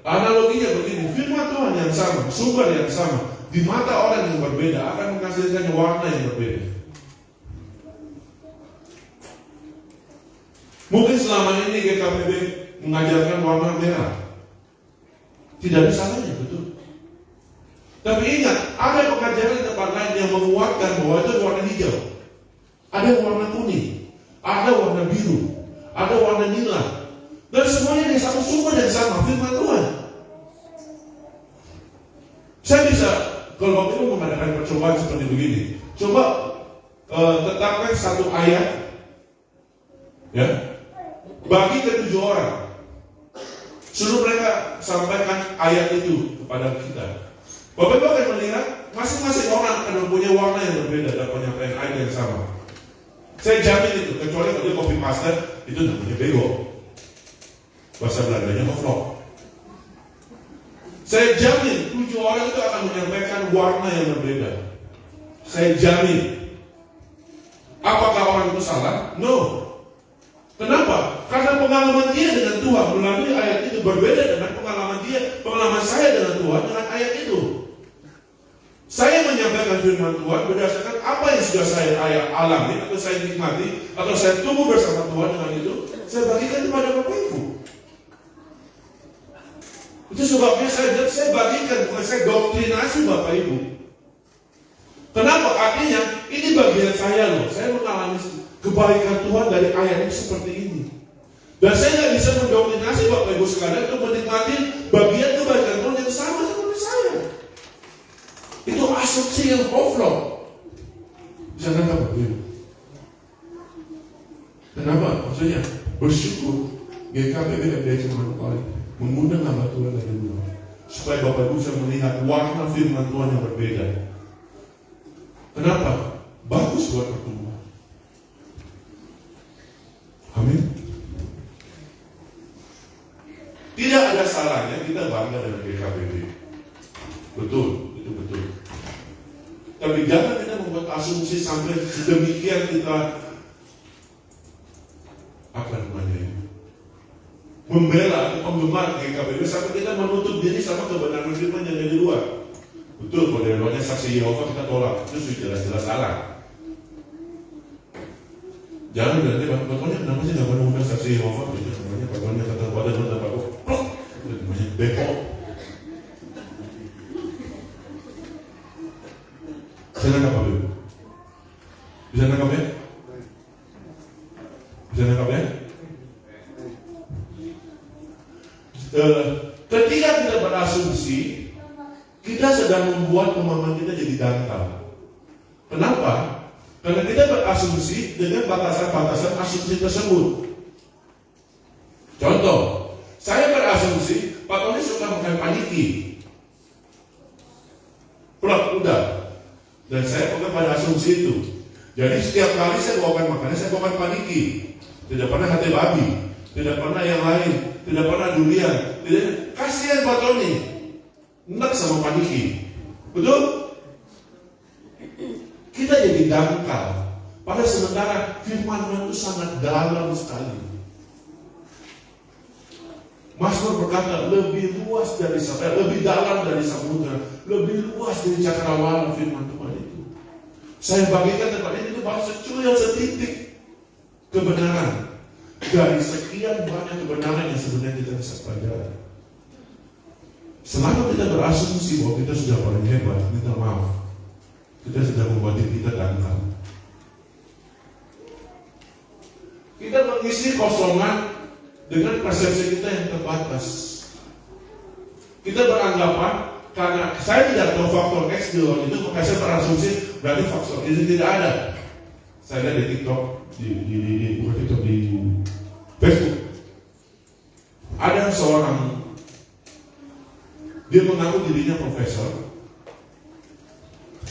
Analoginya begini, firman Tuhan yang sama, sumber yang sama, di mata orang yang berbeda akan menghasilkan warna yang berbeda. Mungkin selama ini GKPB mengajarkan warna merah. Tidak ada salahnya, betul. Tapi ingat, ada pengajaran di tempat lain yang menguatkan bahwa itu warna hijau, ada warna kuning, ada warna biru, ada warna nila, dan semuanya dari satu sumber yang sama, firman Tuhan. Saya bisa, kalau waktu itu mengadakan percobaan seperti begini, coba tetapkan satu ayat, ya, bagi ke 7 orang. Suruh mereka sampaikan ayat itu kepada kita. Bapak Ibu akan melihat masing-masing orang akan mempunyai warna yang berbeda dan penyampaian ayat yang sama. Saya jamin itu, kecuali kalau dia copy paste, itu namanya bego. Bahasa Belandanya ngevlog. Saya jamin 7 orang itu akan menyampaikan warna yang berbeda. Saya jamin. Apakah orang itu salah? No. Kenapa? Karena pengalaman dia dengan Tuhan melalui ayat itu berbeda dengan pengalaman saya dengan Tuhan dengan ayat itu. Saya menyampaikan firman Tuhan berdasarkan apa yang sudah saya alami atau saya nikmati atau saya tumbuh bersama Tuhan dengan itu, saya bagikan kepada Bapak Ibu. Itu sebabnya saya bagikan, bukan saya doktrinasi Bapak Ibu. Kenapa? Artinya ini bagian saya loh. Saya mengalami kebaikan Tuhan dari ayat ini seperti ini. Dan saya nggak bisa mendominasi Bapak Ibu sekalian untuk menikmati bagian kebaikan Tuhan yang sama seperti saya. Itu asumsi yang overflow. Bisa nangkap Bapak Ibu? Kenapa? Maksudnya bersyukur GKPB MDC Manokwari mengundang hamba Tuhan dari luar supaya Bapak Ibu bisa melihat warna firman Tuhan yang berbeda. Kenapa? Bagus buat pertumbuhan. Amin. Tidak ada salahnya kita bangga dengan GKPB. Betul, itu betul. Tapi jangan kita membuat asumsi sampai sedemikian kita membela atau penggemar GKPB sampai kita menutup diri sama kebenaran firman yang ada di luar. Betul, kalau dari luarnya saksi Yehova kita tolak, itu jelas-jelas salah. Jangan berarti pokoknya kenapa sih nggak pernah undang saksi Yehova? Itu namanya pokoknya kata badan Pak. Itu namanya beko. Bisa nangkap apa itu? Bisa nangkap ya? Bisa nangkap ya? Ketika kita berasumsi, kita sedang membuat pemahaman kita jadi dangkal. Kenapa? Karena kita berasumsi dengan batasan-batasan asumsi tersebut. Contoh, saya berasumsi Pak Tony suka makan paniki. Udah. Dan saya pegang pada asumsi itu. Jadi setiap kali saya bawakan makanan, saya bawakan paniki. Tidak pernah hati babi, tidak pernah yang lain, tidak pernah durian. Kasihan Pak Tony, enak sama paniki. Betul? Kita jadi dangkal. Pada sementara firman Tuhan itu sangat dalam sekali. Mazmur berkata lebih luas dari sampai lebih dalam dari samudra, lebih luas dari cakrawala firman Tuhan itu. Saya bagikan tempat ini itu baru secuil setitik kebenaran dari sekian banyak kebenaran yang sebenarnya kita bisa pelajari. Selama kita berasumsi bahwa kita sudah paling hebat, minta maaf, kita sudah membuat diri kita dangkal. Kita mengisi kosongan dengan persepsi kita yang terbatas. Kita beranggapan karena saya tidak tahu faktor X di luar itu, maka saya berasumsi berarti faktor itu tidak ada. Saya lihat di TikTok, bukan TikTok, di Facebook. Ada seorang, dia mengaku dirinya profesor.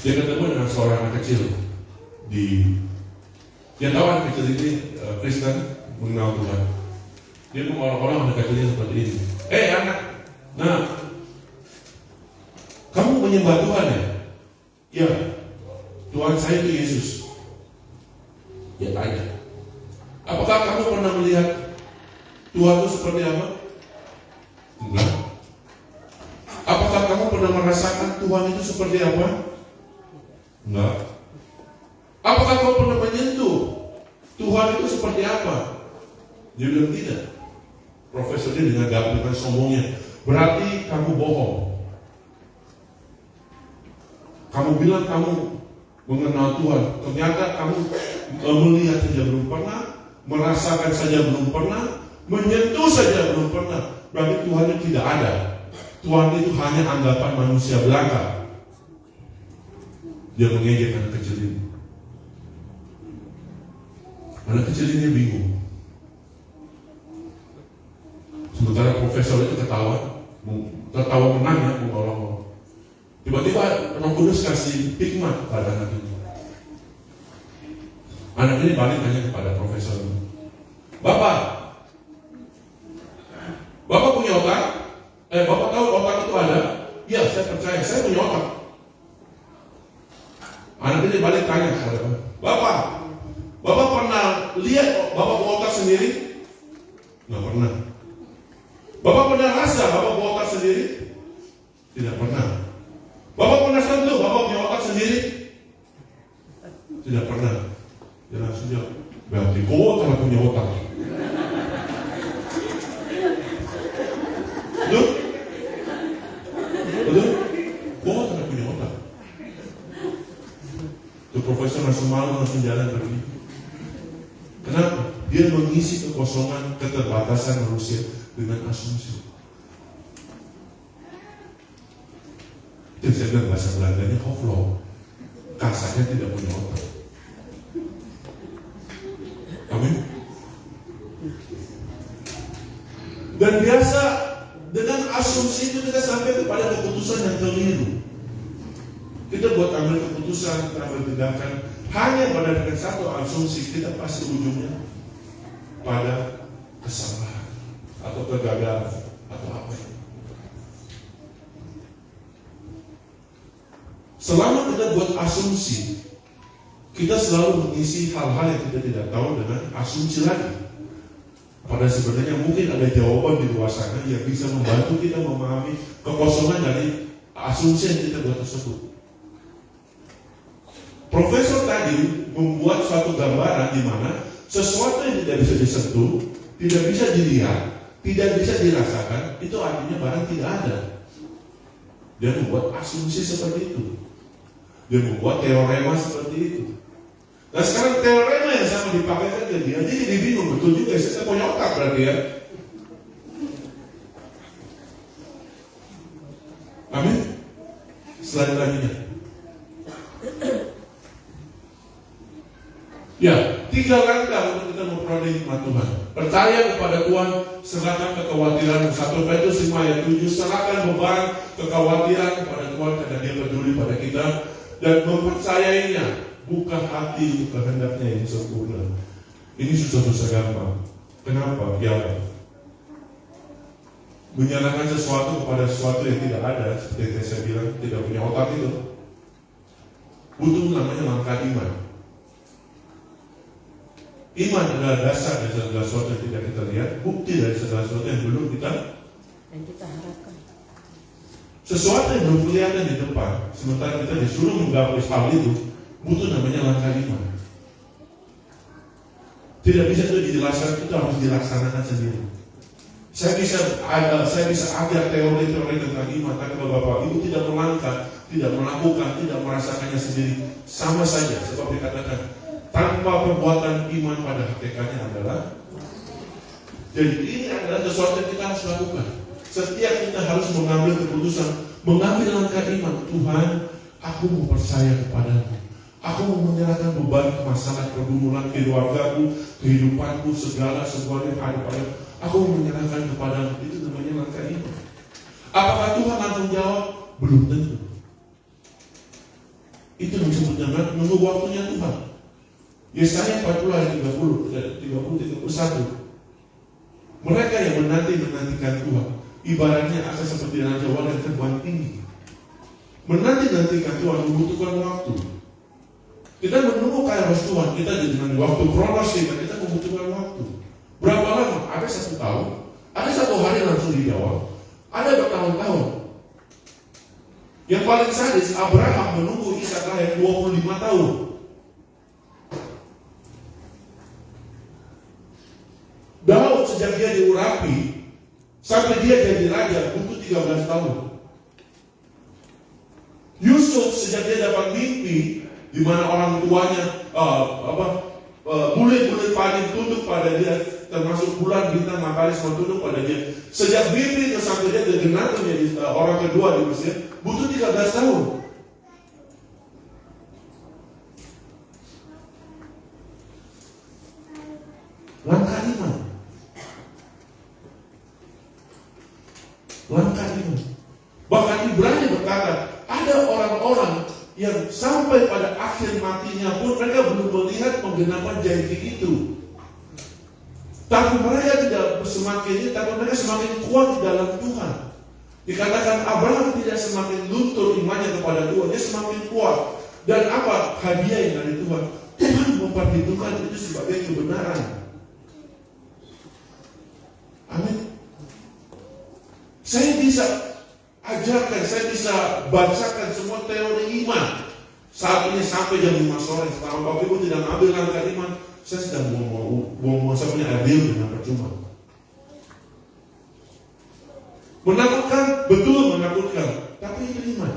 Dia ketemu dengan seorang anak kecil dia tahu anak kecil ini Kristen, mengenal Tuhan. Dia orang-orang anak kecilnya seperti ini. Anak, nah, kamu menyembah Tuhan ya? Ya, Tuhan saya itu Yesus. Dia tanya, apakah kamu pernah melihat Tuhan itu seperti apa? Enggak. Apakah kamu pernah merasakan Tuhan itu seperti apa? Enggak. Apakah kamu pernah menyentuh Tuhan itu seperti apa? Dia bilang tidak. Profesor dia dengan sombongnya, berarti kamu bohong. Kamu bilang kamu mengenal Tuhan, ternyata kamu melihat saja belum pernah, merasakan saja belum pernah, menyentuh saja belum pernah. Berarti Tuhan itu tidak ada. Tuhan itu hanya anggapan manusia belaka. Dia mengejek anak kecil ini. Anak kecil ini bingung. Sementara profesor itu ketawa menang ya, mengolong-olong. Tiba-tiba Roh Kudus kasih hikmat pada anak ini. Anak ini balik tanya kepada profesor ini, Bapak punya otak? Bapak tahu otak itu ada? Ya, saya percaya, saya punya otak. Anak ini balik tanya kepada Bapak pernah lihat Bapak bawa otak sendiri? Nggak pernah. Bapak pernah rasa Bapak bawa otak sendiri? Tidak pernah. Bapak pernah sentuh Bapak punya otak sendiri? Tidak pernah. Dia langsung jawab, berarti kau telah punya otak. Betul? Kau telah punya otak. Itu profesor langsung malu, langsung jalan pergi. Kenapa? Dia mengisi kekosongan, keterbatasan manusia dengan asumsi. Itu saya bilang bahasa Belandanya Hoflo. Kasarnya tidak punya otak. Amin. Dan biasa dengan asumsi itu kita sampai kepada keputusan yang keliru. Kita buat ambil keputusan, kita ambil tindakan hanya berdasarkan satu asumsi, kita pasti ujungnya pada kesalahan atau kegagalan atau apa. Selama kita buat asumsi, kita selalu mengisi hal-hal yang kita tidak tahu dengan asumsi lagi. Pada sebenarnya mungkin ada jawaban di luar sana yang bisa membantu kita memahami kekosongan dari asumsi yang kita buat tersebut. Profesor tadi membuat suatu gambaran di mana sesuatu yang tidak bisa disentuh, tidak bisa dilihat, tidak bisa dirasakan, itu artinya barang tidak ada. Dia membuat asumsi seperti itu. Dia membuat teorema seperti itu. Nah sekarang teorema yang sama dipakaikan ke dia, jadi bingung, betul juga, saya punya otak berarti ya. Amin. Selanjutnya, Ya, 3 langkah untuk kita memperoleh hikmat Tuhan. Percaya kepada Tuhan, serahkan kekhawatiran. 1 Petrus 5 ayat 7, serahkan beban kekhawatiran kepada Tuhan karena Dia peduli pada kita, dan mempercayainya. Buka hati untuk kehendaknya yang sempurna. Ini susah-susah gampang. Kenapa? Ya, menyerahkan sesuatu kepada sesuatu yang tidak ada, seperti yang saya bilang, tidak punya otak itu, butuh namanya langkah iman. Iman adalah dasar dari segala sesuatu yang tidak kita lihat, bukti dari segala sesuatu yang belum kita harapkan. Sesuatu yang belum kelihatan di depan, sementara kita disuruh menggapai hal itu, butuh namanya langkah iman. Tidak bisa itu dijelaskan, itu harus dilaksanakan sendiri. Saya bisa ajar teori-teori tentang iman, tapi kalau Bapak Ibu tidak melangkah, tidak melakukan, tidak merasakannya sendiri, sama saja. Sebab dikatakan tanpa perbuatan iman pada hakikatnya adalah. Jadi ini adalah sesuatu yang kita harus lakukan. Setiap kita harus mengambil keputusan, mengambil langkah iman. Tuhan, aku mau percaya kepadamu. Aku mau menyerahkan beban masalah pergumulan keluargaku, kehidupanku, segala sesuatu yang ada pada. Aku mau menyerahkan kepadamu. Itu namanya langkah iman. Apakah Tuhan langsung jawab? Belum tentu. Itu disebut dengan menunggu waktunya Tuhan. Yesaya 40 ayat 31. Mereka yang menantikan Tuhan, ibaratnya akan seperti raja yang terbang tinggi. Menantikan Tuhan membutuhkan waktu. Kita menunggu kairos Tuhan, kita dengan waktu kronos kita membutuhkan waktu. Berapa lama? Ada 1 tahun, ada 1 hari langsung dijawab, ada bertahun-tahun. Yang paling sadis, Abraham menunggu Ishak lahir 25 tahun. Daud sejak dia diurapi sampai dia jadi raja butuh 13 tahun. Yusuf sejak dia dapat mimpi di mana orang tuanya bulir-bulir padi tunduk pada dia, termasuk bulan, bintang, matahari semua tunduk pada dia. Sejak mimpi itu sampai dia digenap menjadi orang kedua di Mesir butuh 13 tahun. Langkah iman. Langkah iman. Bahkan Ibrani berkata, ada orang-orang yang sampai pada akhir matinya pun mereka belum melihat penggenapan janji itu. Tapi mereka tidak semakin, tapi mereka semakin kuat di dalam Tuhan. Dikatakan Abraham tidak semakin luntur imannya kepada Tuhan, dia semakin kuat. Dan apa hadiah yang dari Tuhan? Tuhan memperhitungkan itu sebagai kebenaran. Amin. Saya bisa ajarkan, saya bisa bacakan semua teori iman. Saat ini sampai jam 5 sore, setelah Bapak Ibu tidak ambil langkah iman, saya sedang buang saya punya adil dengan percuma. Menakutkan, betul menakutkan, tapi itu iman.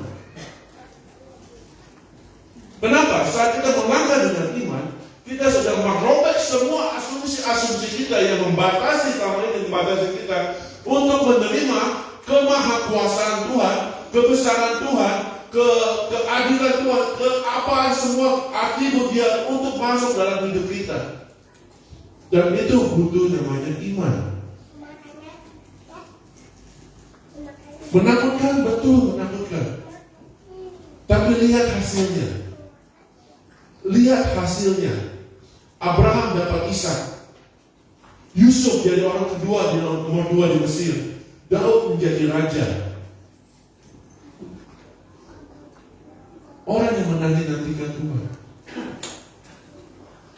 Kenapa? Saat kita melangkah dengan iman, kita sedang merobek semua asumsi-asumsi kita yang membatasi selama ini, membatasi kita untuk menerima kemahakuasaan Tuhan, kebesaran Tuhan, keadilan Tuhan, keapaan semua atribut Dia untuk masuk dalam hidup kita. Dan itu butuh namanya iman. Menakutkan, betul menakutkan. Tapi lihat hasilnya. Lihat hasilnya. Abraham dapat Ishak. Yusuf jadi orang kedua, nomor 2 di Mesir. Daud menjadi raja. Orang yang menanti-nantikan Tuhan,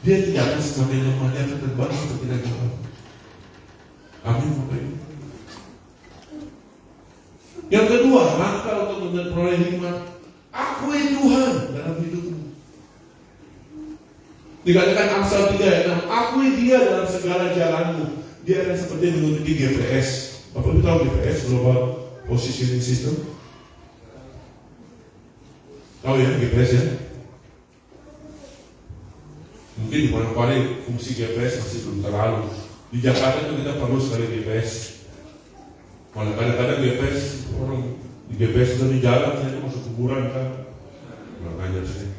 dia tidak akan semakin lemah, dia akan terbang seperti raja. Amin. Yang kedua, langkah untuk memperoleh hikmat, akui Tuhan dalam hidupmu. Dikatakan Amsal 3 ayat 6, akui Dia dalam segala jalanmu. Dia akan seperti mengikuti GPS. Bapak Ibu tahu GPS, Global Positioning System? Tahu ya GPS ya? Mungkin di mana-mana fungsi GPS masih belum terlalu. Di Jakarta itu kita perlu sekali GPS. Malah kadang-kadang GPS, orang di GPS itu di jalan, saya masuk kuburan kan. Nggak ngajar sih.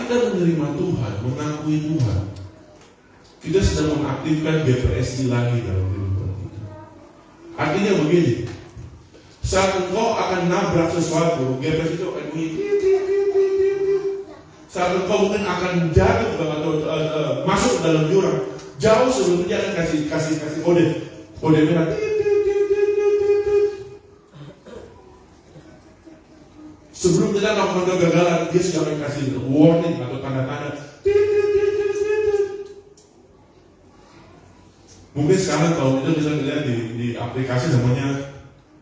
kita menerima Tuhan, mengakui Tuhan, kita sedang mengaktifkan GPS ilahi dalam kehidupan kita. Artinya begini, saat engkau akan nabrak sesuatu, GPS itu akan bunyi. Saat engkau mungkin akan jatuh atau masuk ke dalam jurang, jauh sebelum dia akan kasih kode merah. Sebelum kita melakukan kegagalan, dia sudah akan kasih warning atau tanda-tanda. Mungkin sekarang kalau kita bisa lihat di aplikasi namanya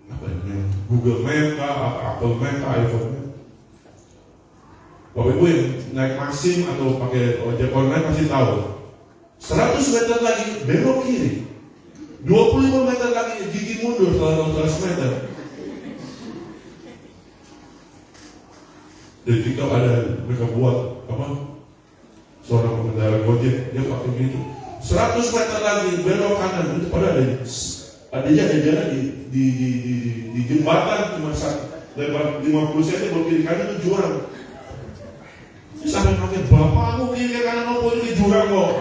apa ya, Google Map Apple Map iPhone Map. Bapak Ibu yang naik Maxim atau pakai ojek online pasti tahu 100 meter lagi belok kiri, 25 meter lagi gigi mundur setelah 100 meter. Dan jika ada mereka buat apa, seorang pengendara Gojek dia pakai gitu 100 meter lagi belok kanan, itu pada ada jalan di jembatan cuma lebar 50 cm belok kiri kanan itu jurang. Sampai pakai bapak aku kiri kanan mau ini jurang kok.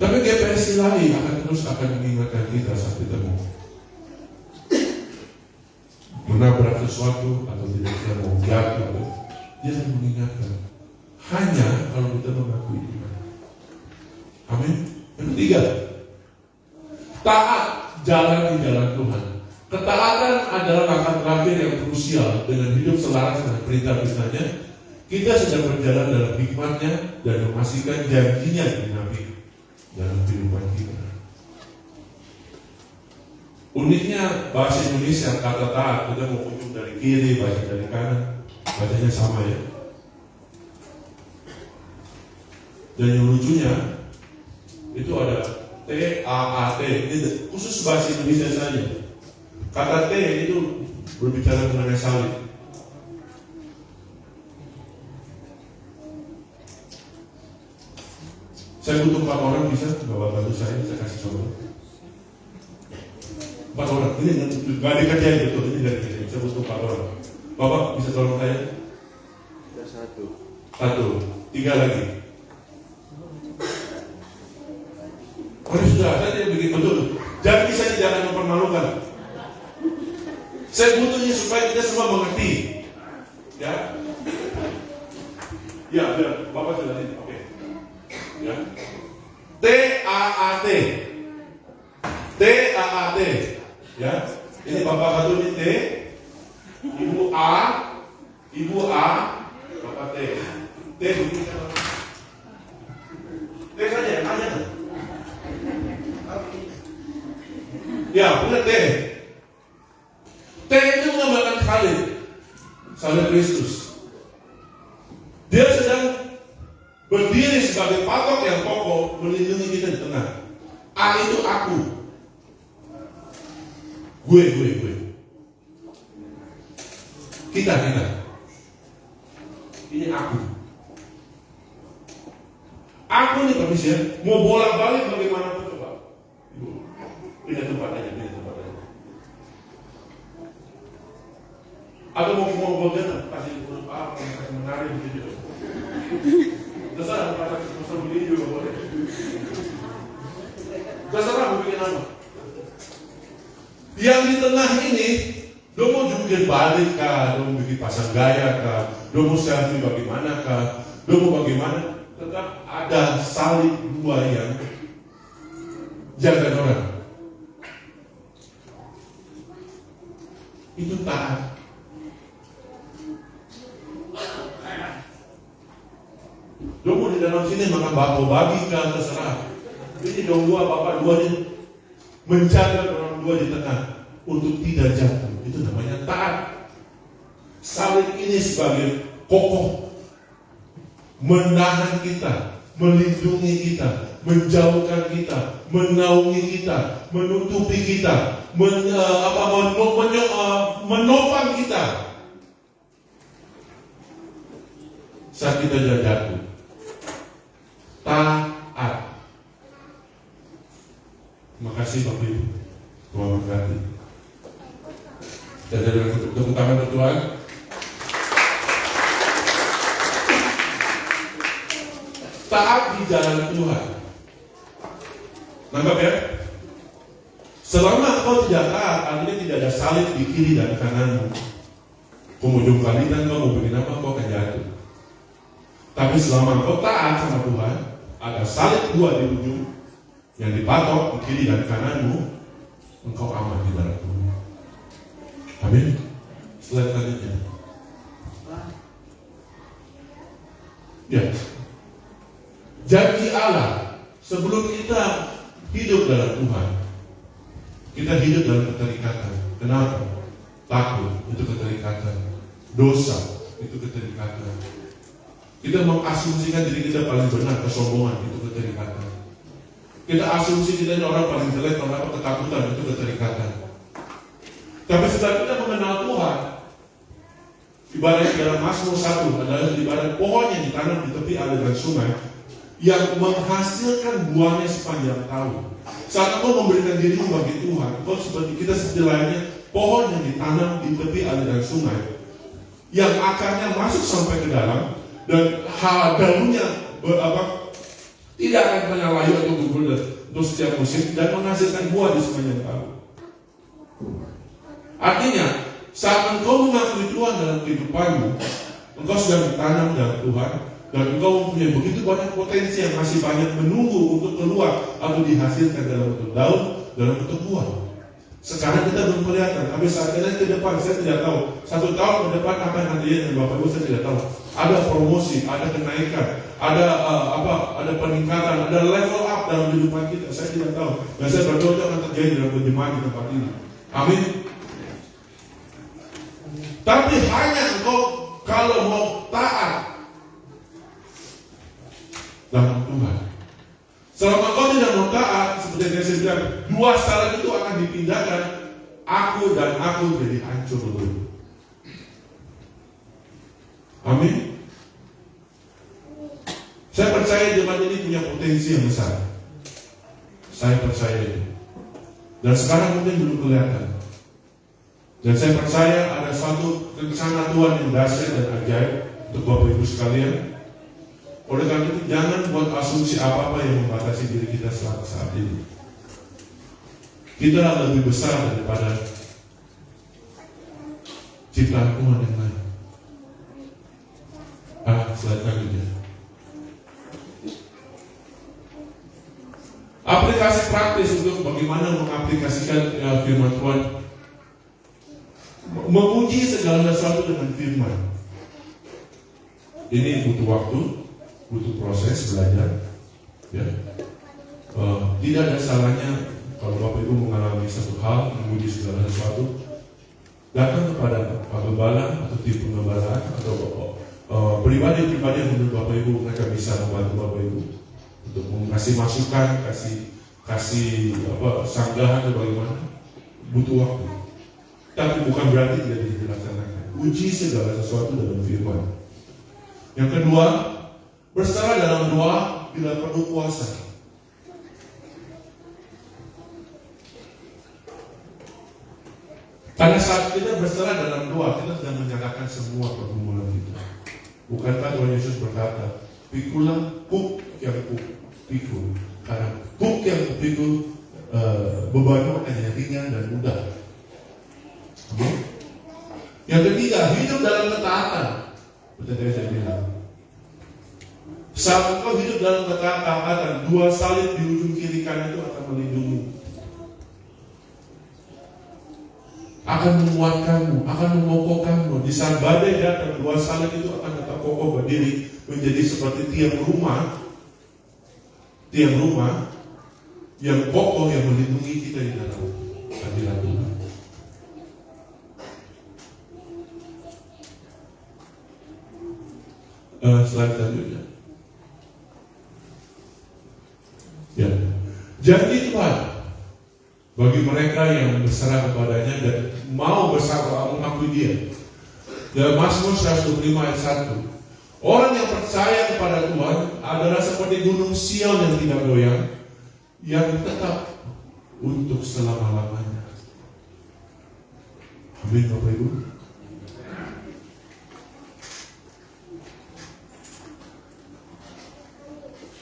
Tapi GPS ilahi akan mengingatkan kita saat kita mau menabrak sesuatu atau kita mau jatuh, dia akan mengingatkan. Hanya kalau kita mengakui iman. Amin. Yang ketiga, taat jalan di jalan Tuhan. Ketaatan adalah langkah terakhir yang krusial dengan hidup selaras dengan perintah-perintahnya. Kita sedang berjalan dalam hikmatnya dan memastikan janjinya dinabi dalam kehidupan kita. Uniknya bahasa Indonesia kata taat, kita mau ujung dari kiri, baca dari kanan, bacanya sama ya. Dan yang lucunya itu ada T-A-A-T, ini khusus bahasa Indonesia saja. Kata T itu berbicara mengenai salib. Saya butuh 4 orang bisa bawa bantu saya kasih contoh. 4 orang, ini gak dikerjain betul, ini gak dikerjain. Saya butuh 4 orang. Bapak bisa tolong saya? Ada 1, 3 lagi. Oh sudah, saya tidak bikin betul. Janji saya tidak akan mempermalukan. Saya butuhnya supaya kita semua mengerti. Ya, ya, biar Bapak sudah sini. Oke. Ya. T-A-A-T. T-A-A-T. Ya. Ini Bapak satu ini T. Ibu A. Bapak T. T begini. T saja, aja. Ya, benar T. T itu menggambarkan salib Kristus. Dia sedang berdiri sebagai patok yang kokoh melindungi kita di tengah. A itu aku. Gue. Kita. Ini aku. Aku nih permisi ya, mau bolak-balik bagaimana pun coba. Ibu, pindah tempat aja. Atau mau bagian kasih apa, kasih menarik gitu. Terserah, pasal begini juga boleh. Terserah mau bikin apa. Yang di tengah ini, lo mau jungkir balik kah, lo mau bikin pasang gaya kah, lo mau selfie bagaimana kah, lo mau bagaimana, tetap ada salib dua yang jaga orang. Itu taat. Lo mau di dalam sini makan bakso babi kan terserah. Ini dong bapak dua ini menjaga orang dua di tengah untuk tidak jatuh. Itu namanya taat. Salib ini sebagai kokoh menahan kita, melindungi kita, menjauhkan kita, menaungi kita, menutupi kita, menopang kita saat kita jatuh. Taat. Terima kasih Bapak Ibu. Tuhan memberkati. Dan dari tepuk tangan untuk Tuhan. Taat di jalan Tuhan. Nangkap ya? Selama kau tidak taat, artinya tidak ada salib di kiri dan kananmu. Ujung kali dan kau mau bikin apa, kau akan jatuh. Tapi selama kau taat sama Tuhan, ada salib dua di ujung yang dipatok di kiri dan kananmu, engkau aman di dalam Tuhan. Amin. Slide selanjutnya. Ya. Janji Allah sebelum kita hidup dalam Tuhan, kita hidup dalam keterikatan. Kenapa? Takut itu keterikatan, dosa itu keterikatan. Kita mengasumsikan diri kita paling benar, kesombongan itu keterikatan. Kita asumsi kita ini orang paling jelek, orang ketakutan itu keterikatan. Tapi setelah kita mengenal Tuhan, ibarat dalam Mazmur 1 adalah ibarat pohon yang ditanam di tepi aliran sungai yang menghasilkan buahnya sepanjang tahun. Saat kau memberikan dirimu bagi Tuhan, kau seperti kita seperti lainnya pohon yang ditanam di tepi aliran sungai yang akarnya masuk sampai ke dalam dan daunnya tidak akan pernah layu atau gugur untuk setiap musim dan menghasilkan buah di sepanjang tahun. Artinya, saat engkau mengakui Tuhan dalam kehidupanmu, engkau sudah ditanam dalam Tuhan dan engkau mempunyai begitu banyak potensi yang masih banyak menunggu untuk keluar atau dihasilkan dalam bentuk daun, dalam bentuk buah. Sekarang kita belum kelihatan, tapi saat ini ke depan saya tidak tahu. 1 tahun ke depan apa yang nantinya dengan Bapak Ibu saya tidak tahu. Ada promosi, ada kenaikan, ada peningkatan, ada level up dalam kehidupan kita. Saya tidak tahu. Dan saya berdoa itu akan terjadi dalam penjemahan di tempat ini. Amin. Tapi hanya engkau kalau mau taat dalam Tuhan. Selama kau tidak mau taat, seperti yang saya bilang, dua salib itu akan dipindahkan. Aku dan aku jadi hancur dulu. Amin. Saya percaya jemaat ini punya potensi yang besar. Saya percaya itu. Dan sekarang mungkin belum kelihatan. Dan saya percaya ada suatu rencana Tuhan yang dahsyat dan ajaib untuk Bapak Ibu sekalian. Oleh karena itu jangan buat asumsi apa-apa yang membatasi diri kita saat ini. Kita lebih besar daripada ciptaan Tuhan yang lain. Slide selanjutnya. Aplikasi praktis untuk bagaimana mengaplikasikan firman Tuhan. Menguji segala sesuatu dengan firman. Ini butuh waktu, butuh proses belajar. Ya. Tidak ada salahnya kalau Bapak Ibu mengalami satu hal, menguji segala sesuatu, datang kepada Pak Gembala atau tim pengembalaan atau pribadi-pribadi yang menurut Bapak Ibu mereka bisa membantu Bapak Ibu untuk mengasih masukan, kasih sanggahan atau bagaimana. Butuh waktu. Tapi bukan berarti tidak dilaksanakan. Uji segala sesuatu dalam firman. Yang kedua, berserah dalam doa bila perlu puasa. Pada saat kita berserah dalam doa, kita sedang menyalakan semua pergumulan kita. Bukankah Tuhan Yesus berkata, pikulah puk yang pikul. Karena puk yang pikul bebannya hanya ringan dan mudah. Yang ketiga, hidup dalam ketaatan. Betul saya bilang. Saat engkau hidup dalam ketaatan, dua salib di ujung kiri kanan itu akan melindungi, akan menguatkanmu, akan mengokohkanmu. Di saat badai datang, dua salib itu akan tetap kokoh berdiri, menjadi seperti tiang rumah yang kokoh yang melindungi kita di dalam hadirat Tuhan. Slide selanjutnya. Ya, janji Tuhan bagi mereka yang berserah kepadanya dan mau bersabar mengakui Dia. Dalam Mazmur 125 ayat 1, orang yang percaya kepada Tuhan adalah seperti gunung Sion yang tidak goyang, yang tetap untuk selama-lamanya. Amin Bapak Ibu.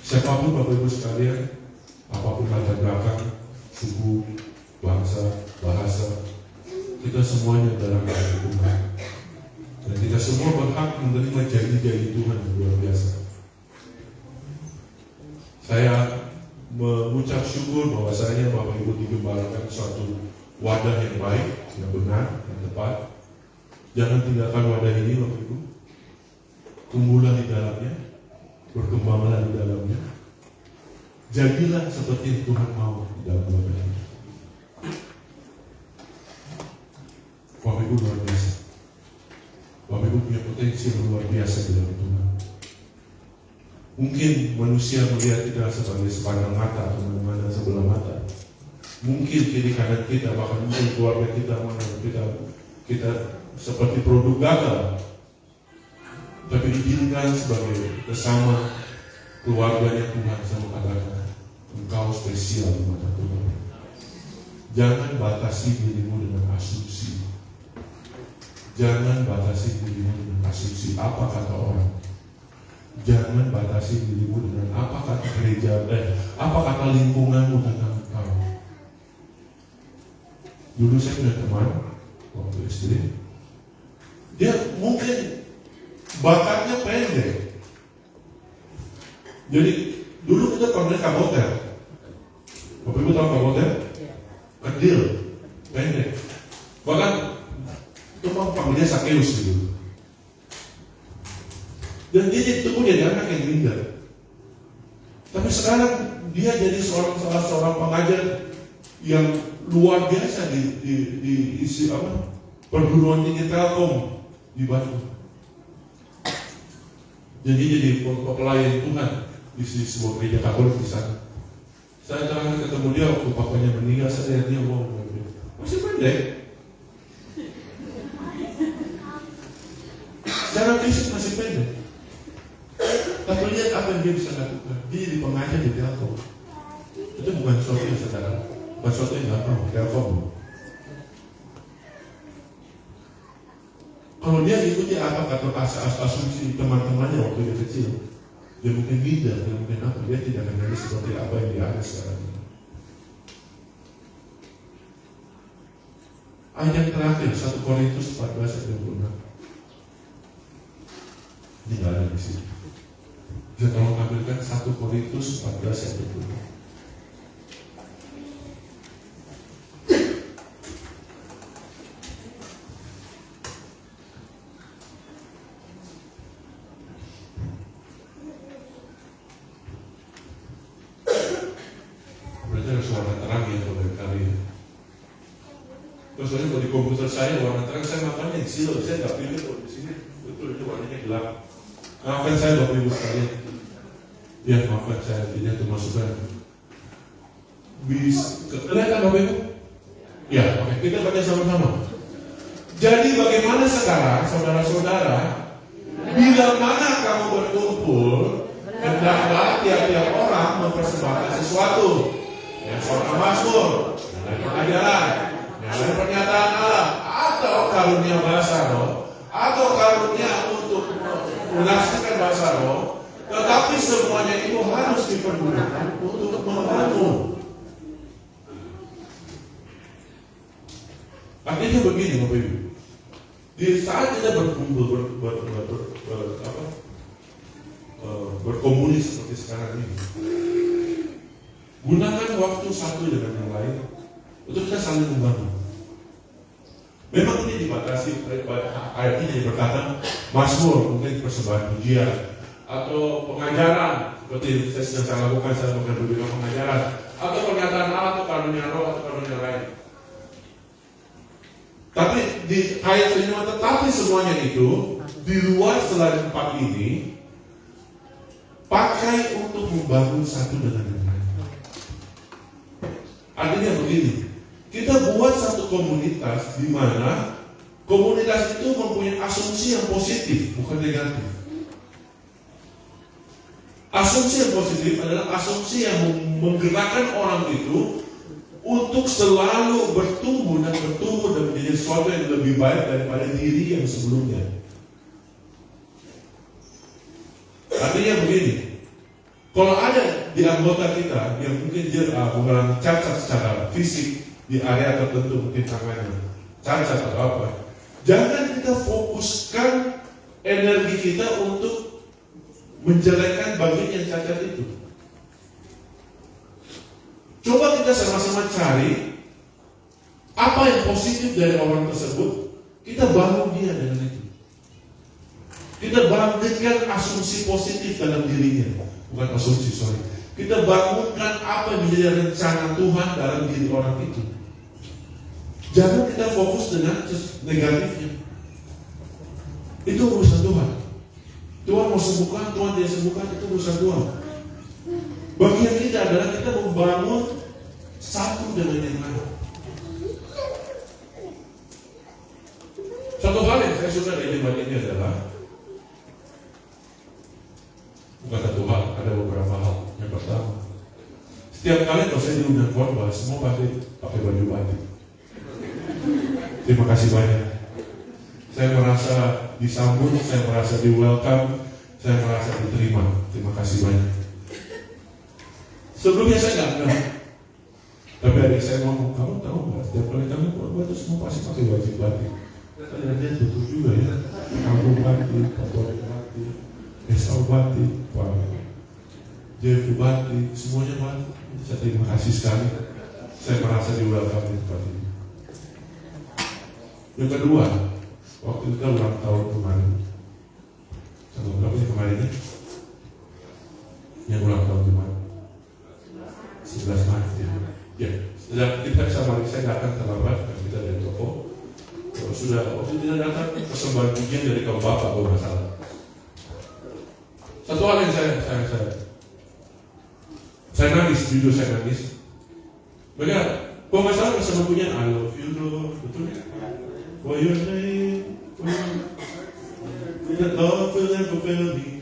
Siapapun Bapak Ibu sekalian, apapun latar belakang, suku, bangsa, bahasa, kita semuanya dalam keadaan Tuhan. Dan kita semua berhak menerima janji-janji Tuhan yang luar biasa. Saya mengucap syukur bahwasanya Bapak Ibu digembalakan suatu wadah yang baik, yang benar, yang tepat. Jangan tinggalkan wadah ini Bapak Ibu. Tumbuhlah di dalamnya, berkembanglah di dalamnya. Jadilah seperti yang Tuhan mau di dalam wadah ini. Bapak Ibu luar biasa. Bapak Ibu punya potensi yang luar biasa di dalam Tuhan. Mungkin manusia melihat kita sebagai sepandang mata atau mana sebelah mata. Mungkin kiri kanan kita, bahkan mungkin keluarga kita kita seperti produk gagal. Tapi dijadikan sebagai bersama keluarganya Tuhan. Saya mengatakan engkau spesial di mata Tuhan. Jangan batasi dirimu dengan asumsi. Jangan batasi dirimu dengan asumsi apa kata orang. Jangan batasi dirimu dengan apa kata gereja, apa kata lingkunganmu tentang engkau. Dulu saya punya teman waktu SD, dia mungkin bakatnya pendek. Jadi dulu kita panggil kaboter. Bapak Ibu tahu kaboter? Kecil, pendek. Bahkan itu panggilnya Sakeus gitu. Dan dia itu punya anak yang minder. Tapi sekarang dia jadi salah seorang pengajar yang luar biasa di perguruan tinggi Telkom di Batu. Jadi pelayan Tuhan di sebuah gereja Katolik di sana. Saya terakhir ketemu dia waktu papanya meninggal, saya lihat dia masih pendek. Secara fisik masih pendek. Tapi lihat apa yang dia bisa lakukan. Dia jadi pengajar di Telkom. Itu bukan sesuatu yang sederhana, bukan sesuatu yang gampang. Telkom. Kalau dia ikuti apa kata asumsi teman-temannya waktu dia kecil, dia mungkin minder, dia mungkin apa, dia tidak akan jadi seperti apa yang dia ada sekarang ini. Ayat yang terakhir 1 Korintus 14:26. Ini nggak ada di sini. Bisa tolong ambilkan 1 Korintus 14:26. Berarti ada suara terang ya kalau kali. Terus kalau di komputer saya warna terang, saya makanya di sini saya nggak pilih kalau di sini betul itu warnanya gelap. Maafkan saya Bapak Ibu sekalian. Ya maafkan saya tidak termasukkan. Bisa kelihatan Bapak Ibu? Ya, oke. Kita baca sama-sama. Jadi bagaimana sekarang saudara-saudara? Bila mana kamu berkumpul, hendaklah tiap-tiap orang mempersembahkan sesuatu. Yang seorang mazmur, yang lain pengajaran, yang lain pernyataan Allah, atau karunia bahasa roh, atau karunia untuk menafsirkan bahasa roh. Tetapi semuanya itu harus dipergunakan untuk membangun. Artinya begini Bapak Ibu, di saat kita berkumpul berkomunis seperti sekarang ini, gunakan waktu satu dengan yang lain untuk kita saling membangun. Memang ini dibatasi ayat ini berkata mazmur, mungkin persembahan pujian atau pengajaran seperti saya lakukan, saya melakukan beberapa pengajaran atau pernyataan Allah atau karunia roh atau karunia lain. Tapi di ayat ini tetapi semuanya itu di luar selain 4 ini pakai untuk membangun satu dengan yang lain. Artinya begini, kita buat satu komunitas di mana komunitas itu mempunyai asumsi yang positif, bukan negatif. Asumsi yang positif adalah asumsi yang menggerakkan orang itu untuk selalu bertumbuh dan menjadi sesuatu yang lebih baik daripada diri yang sebelumnya. Artinya begini, kalau ada di anggota kita yang mungkin dia mengalami cacat secara fisik di area tertentu, mungkin tangannya cacat atau apa, jangan kita fokuskan energi kita untuk menjelekkan bagian yang cacat itu. Coba kita sama-sama cari apa yang positif dari orang tersebut, kita bangun dia dengan itu. Kita bangkitkan asumsi positif dalam dirinya, bukan asumsi, sorry. Kita bangunkan apa yang menjadi rencana Tuhan dalam diri orang itu. Jangan kita fokus dengan negatifnya. Itu urusan Tuhan. Tuhan mau sembuhkan, Tuhan tidak sembuhkan, itu urusan Tuhan. Bagian kita adalah kita membangun satu dengan yang lain. Satu hal yang saya suka dari ibadah ini adalah, bukan satu hal, ada beberapa hal. Yang pertama, setiap kali kalau saya diundang khotbah, semua pasti pakai baju batik. Terima kasih banyak. Saya merasa disambut, saya merasa di welcome, saya merasa diterima. Terima kasih banyak. Sebelumnya saya nggak kenal, tapi adik saya ngomong, kamu tahu nggak? Setiap kali kamu khotbah itu semua pasti pakai baju batik. Ternyata tutup juga ya. Kampung batik, Kapolri batik, Esau batik, Jeff batik, semuanya batik. Saya terima kasih sekali. Saya merasa di welcome seperti ini. Yang kedua, waktu kita ulang tahun kemarin, tanggal berapa ya kemarinnya? Yang ulang tahun kemarin 11 Maret ya. Sedang kita sama saya datang terlambat karena kita dari toko. Kalau sudah waktu tidak datang persembahan pujian dari kaum bapak bermasalah. Satu hal yang saya nangis, jujur saya nangis. Mereka kalau masalah persembahan pujian, I love you Lord, betul? For your name, that love will never fail me.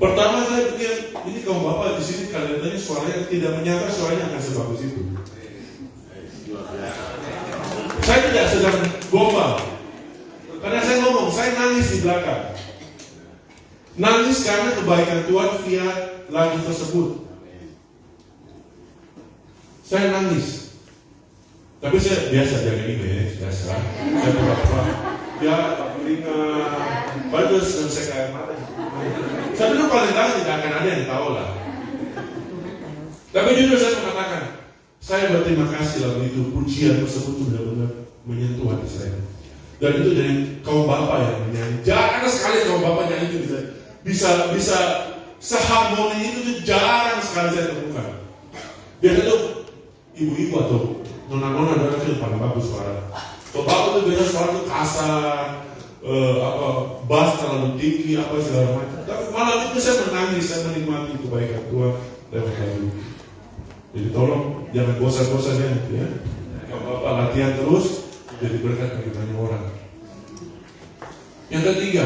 Pertama saya pikir ini kaum bapak di sini kalian suaranya tidak menyangka suaranya akan sebagus itu. Saya tidak sedang gombal, karena saya ngomong, saya nangis di belakang. Nangis karena kebaikan Tuhan via lagu tersebut. Saya nangis, tapi saya biasa jaga image, biasa. Saya pura-pura, ya telinga, bagus dan saya kayak mata. Saya dulu paling tahu tidak akan ada yang tahu lah. Tapi jujur saya mengatakan, saya berterima kasih lagu itu, pujian tersebut benar-benar menyentuh hati saya. Dan itu dari kaum bapak yang menyanyi. Jarang sekali kaum bapak nyanyi itu bisa seharmoni itu jarang sekali saya temukan. Biasanya itu ibu-ibu atau nona-nona itu yang paling bagus suara. Kalau bapak itu biasa suara itu kasar, bass terlalu tinggi, apa segala macam. Tapi malam itu saya menangis, saya menikmati kebaikan Tuhan lewat lagu. Jadi tolong jangan bosan-bosan ya. Kalau bapak latihan terus, jadi berkat bagi banyak orang. Yang ketiga,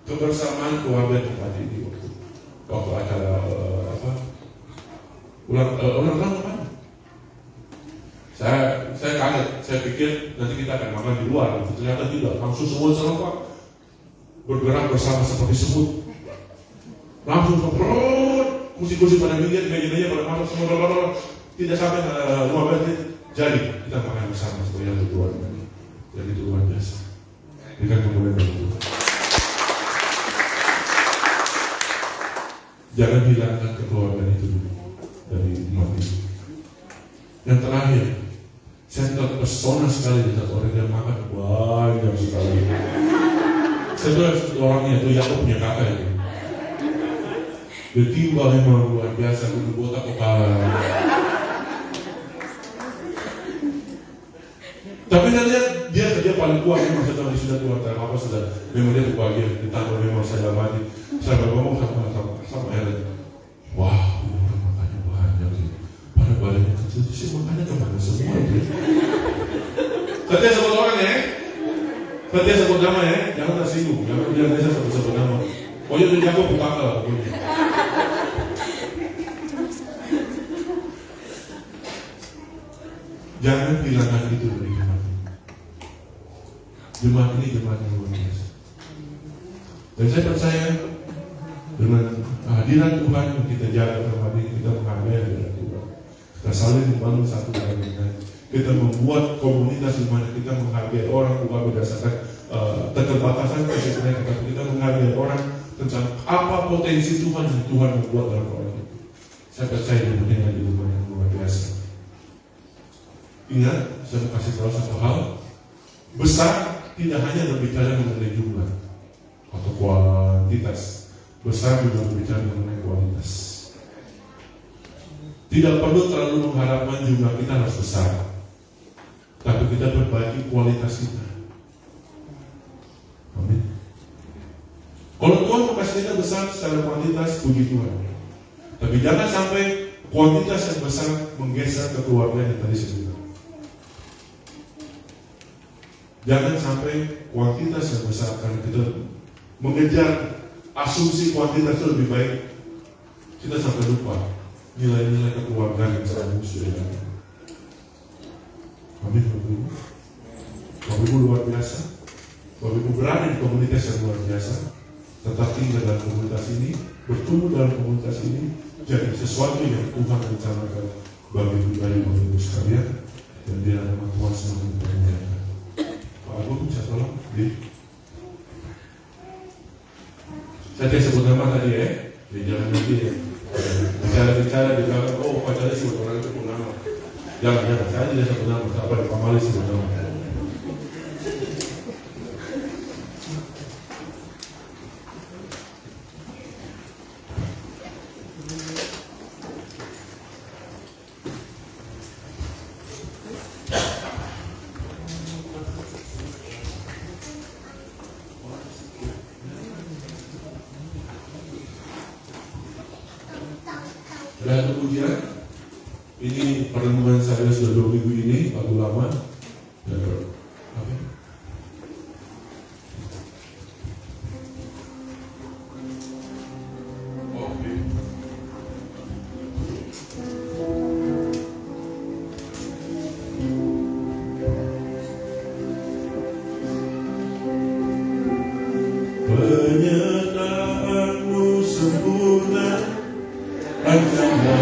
kebersamaan keluarga tempat ini waktu acara ulang tahun apa? Saya kaget, saya pikir nanti kita akan makan di luar, ternyata tidak. Langsung semua serempak bergerak bersama seperti semut. Langsung kursi-kursi pada minggir, meja-meja pada masuk semua, tidak sampai 15 menit. Jadi kita makan bersama seperti yang Tuhan. Jadi itu luar biasa. Berikan kemuliaan bagi Tuhan. Jangan hilangkan kekeluargaan itu dari umat ini. Yang terakhir, saya terpesona sekali dengan orang yang makan banyak sekali. Saya tahu orangnya itu Yakub punya kakak itu. Dia memang luar biasa, bunuh botak kepala. Tapi saya lihat dia paling kuat, memang saya tahu dia sudah tua, apa sudah, memang dia bahagia, ditambah memang saya mati. Saya ngomong sama Helen, wah, orang makannya banyak sih. Pada badannya kecil, sih makannya kemana semua itu. Setia sebut orang ya, setia sebut nama ya, jangan tersinggung, jangan biasa sebut nama. Pokoknya itu jago buka lah pokoknya. Jangan hilangkan itu dari jemaat ini. Jemaat ini jemaat yang luar biasa. Dan saya percaya dengan hadirat Tuhan yang kita jaga terhadap kita menghargai hadirat Tuhan. Kita saling membangun satu dengan lain. Kita membuat komunitas di mana kita menghargai orang bukan berdasarkan keterbatasan kita, tetapi kita menghargai orang tentang apa potensi Tuhan yang Tuhan membuat dalam orang itu. Saya percaya ini adalah jemaat yang luar biasa. Ingat, saya mau kasih tahu satu hal. Besar tidak hanya berbicara mengenai jumlah atau kuantitas. Besar juga berbicara mengenai kualitas. Tidak perlu terlalu mengharapkan jumlah kita harus besar, tapi kita perbaiki kualitas kita. Amin. Kalau Tuhan kasih kita besar secara kuantitas, puji Tuhan. Tapi jangan sampai kuantitas yang besar menggeser ke keluarga yang tadi saya bilang. Jangan sampai kuantitas yang besar karena kita mengejar asumsi kuantitas itu lebih baik, kita sampai lupa nilai-nilai kekeluargaan yang selalu sudah ada. Amin. Bapak Ibu luar biasa. Bapak Ibu berada di komunitas yang luar biasa, tetap tinggal dalam komunitas ini, bertumbuh dalam komunitas ini, jadi sesuatu yang Tuhan rencanakan bagi pribadi Bapak Ibu sekalian, dan dia nama Tuhan selalu dipermuliakan. Pak Agung bisa tolong? Saya sebut nama tadi ya, jangan nanti ya. Bicara-bicara di belakang, oh pacarnya sebut orang itu pun nama. Jangan, saya tidak sebut nama, apa di pamali sebut nama. Dan kemudian ini perenungan saya sudah 2 minggu ini, lagu lama. Apa? Oke. Penyertaanmu sempurna, rencana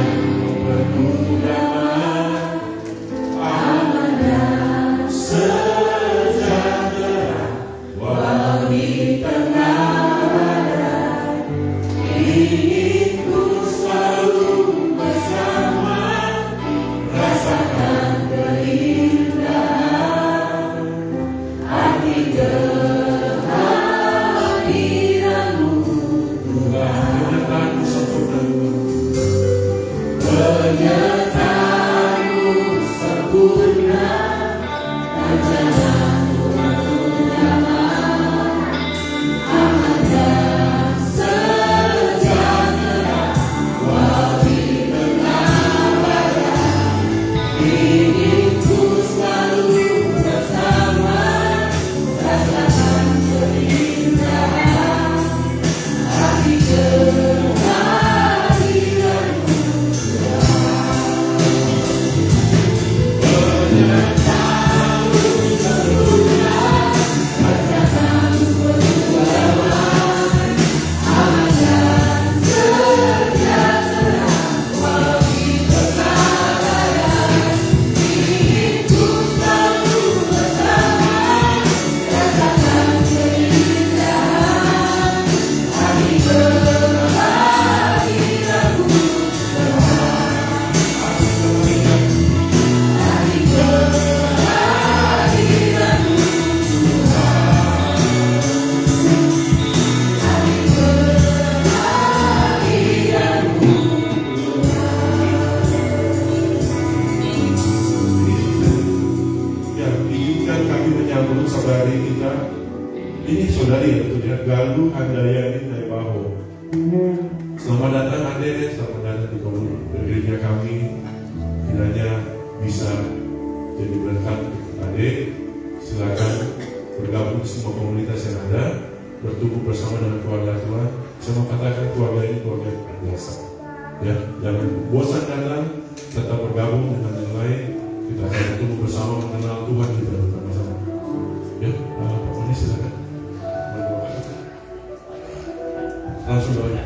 permudahan, amanah sejahtera, walau di tengah badai, ingin ku selalu bersama, rasakan keindahan, arti kehadiranmu Tuhan. Penyertaanmu sempurna, penyertaanmu sempurna, rencanamu permudahan, amanah sejahtera, walau di tengah badai, ingin ku selalu bersama, rasakan keindahan, arti kehadiranmu. Saudari kita, ini saudari ya, Galuh Handayani Naibaho. Selamat datang Ade, selamat datang di gereja kami. Kiranya bisa jadi berkat Ade. Silakan bergabung di semua komunitas yang ada, bertumbuh bersama dengan keluarga Tuhan. Saya mau katakan keluarga ini keluarga yang biasa. Ya, jangan bosan datang, tetap bergabung dengan yang lain. Kita akan bertemu bersama mengenal Tuhan kita bersama-sama. Ya, Pak Tony silakan. Langsung doa.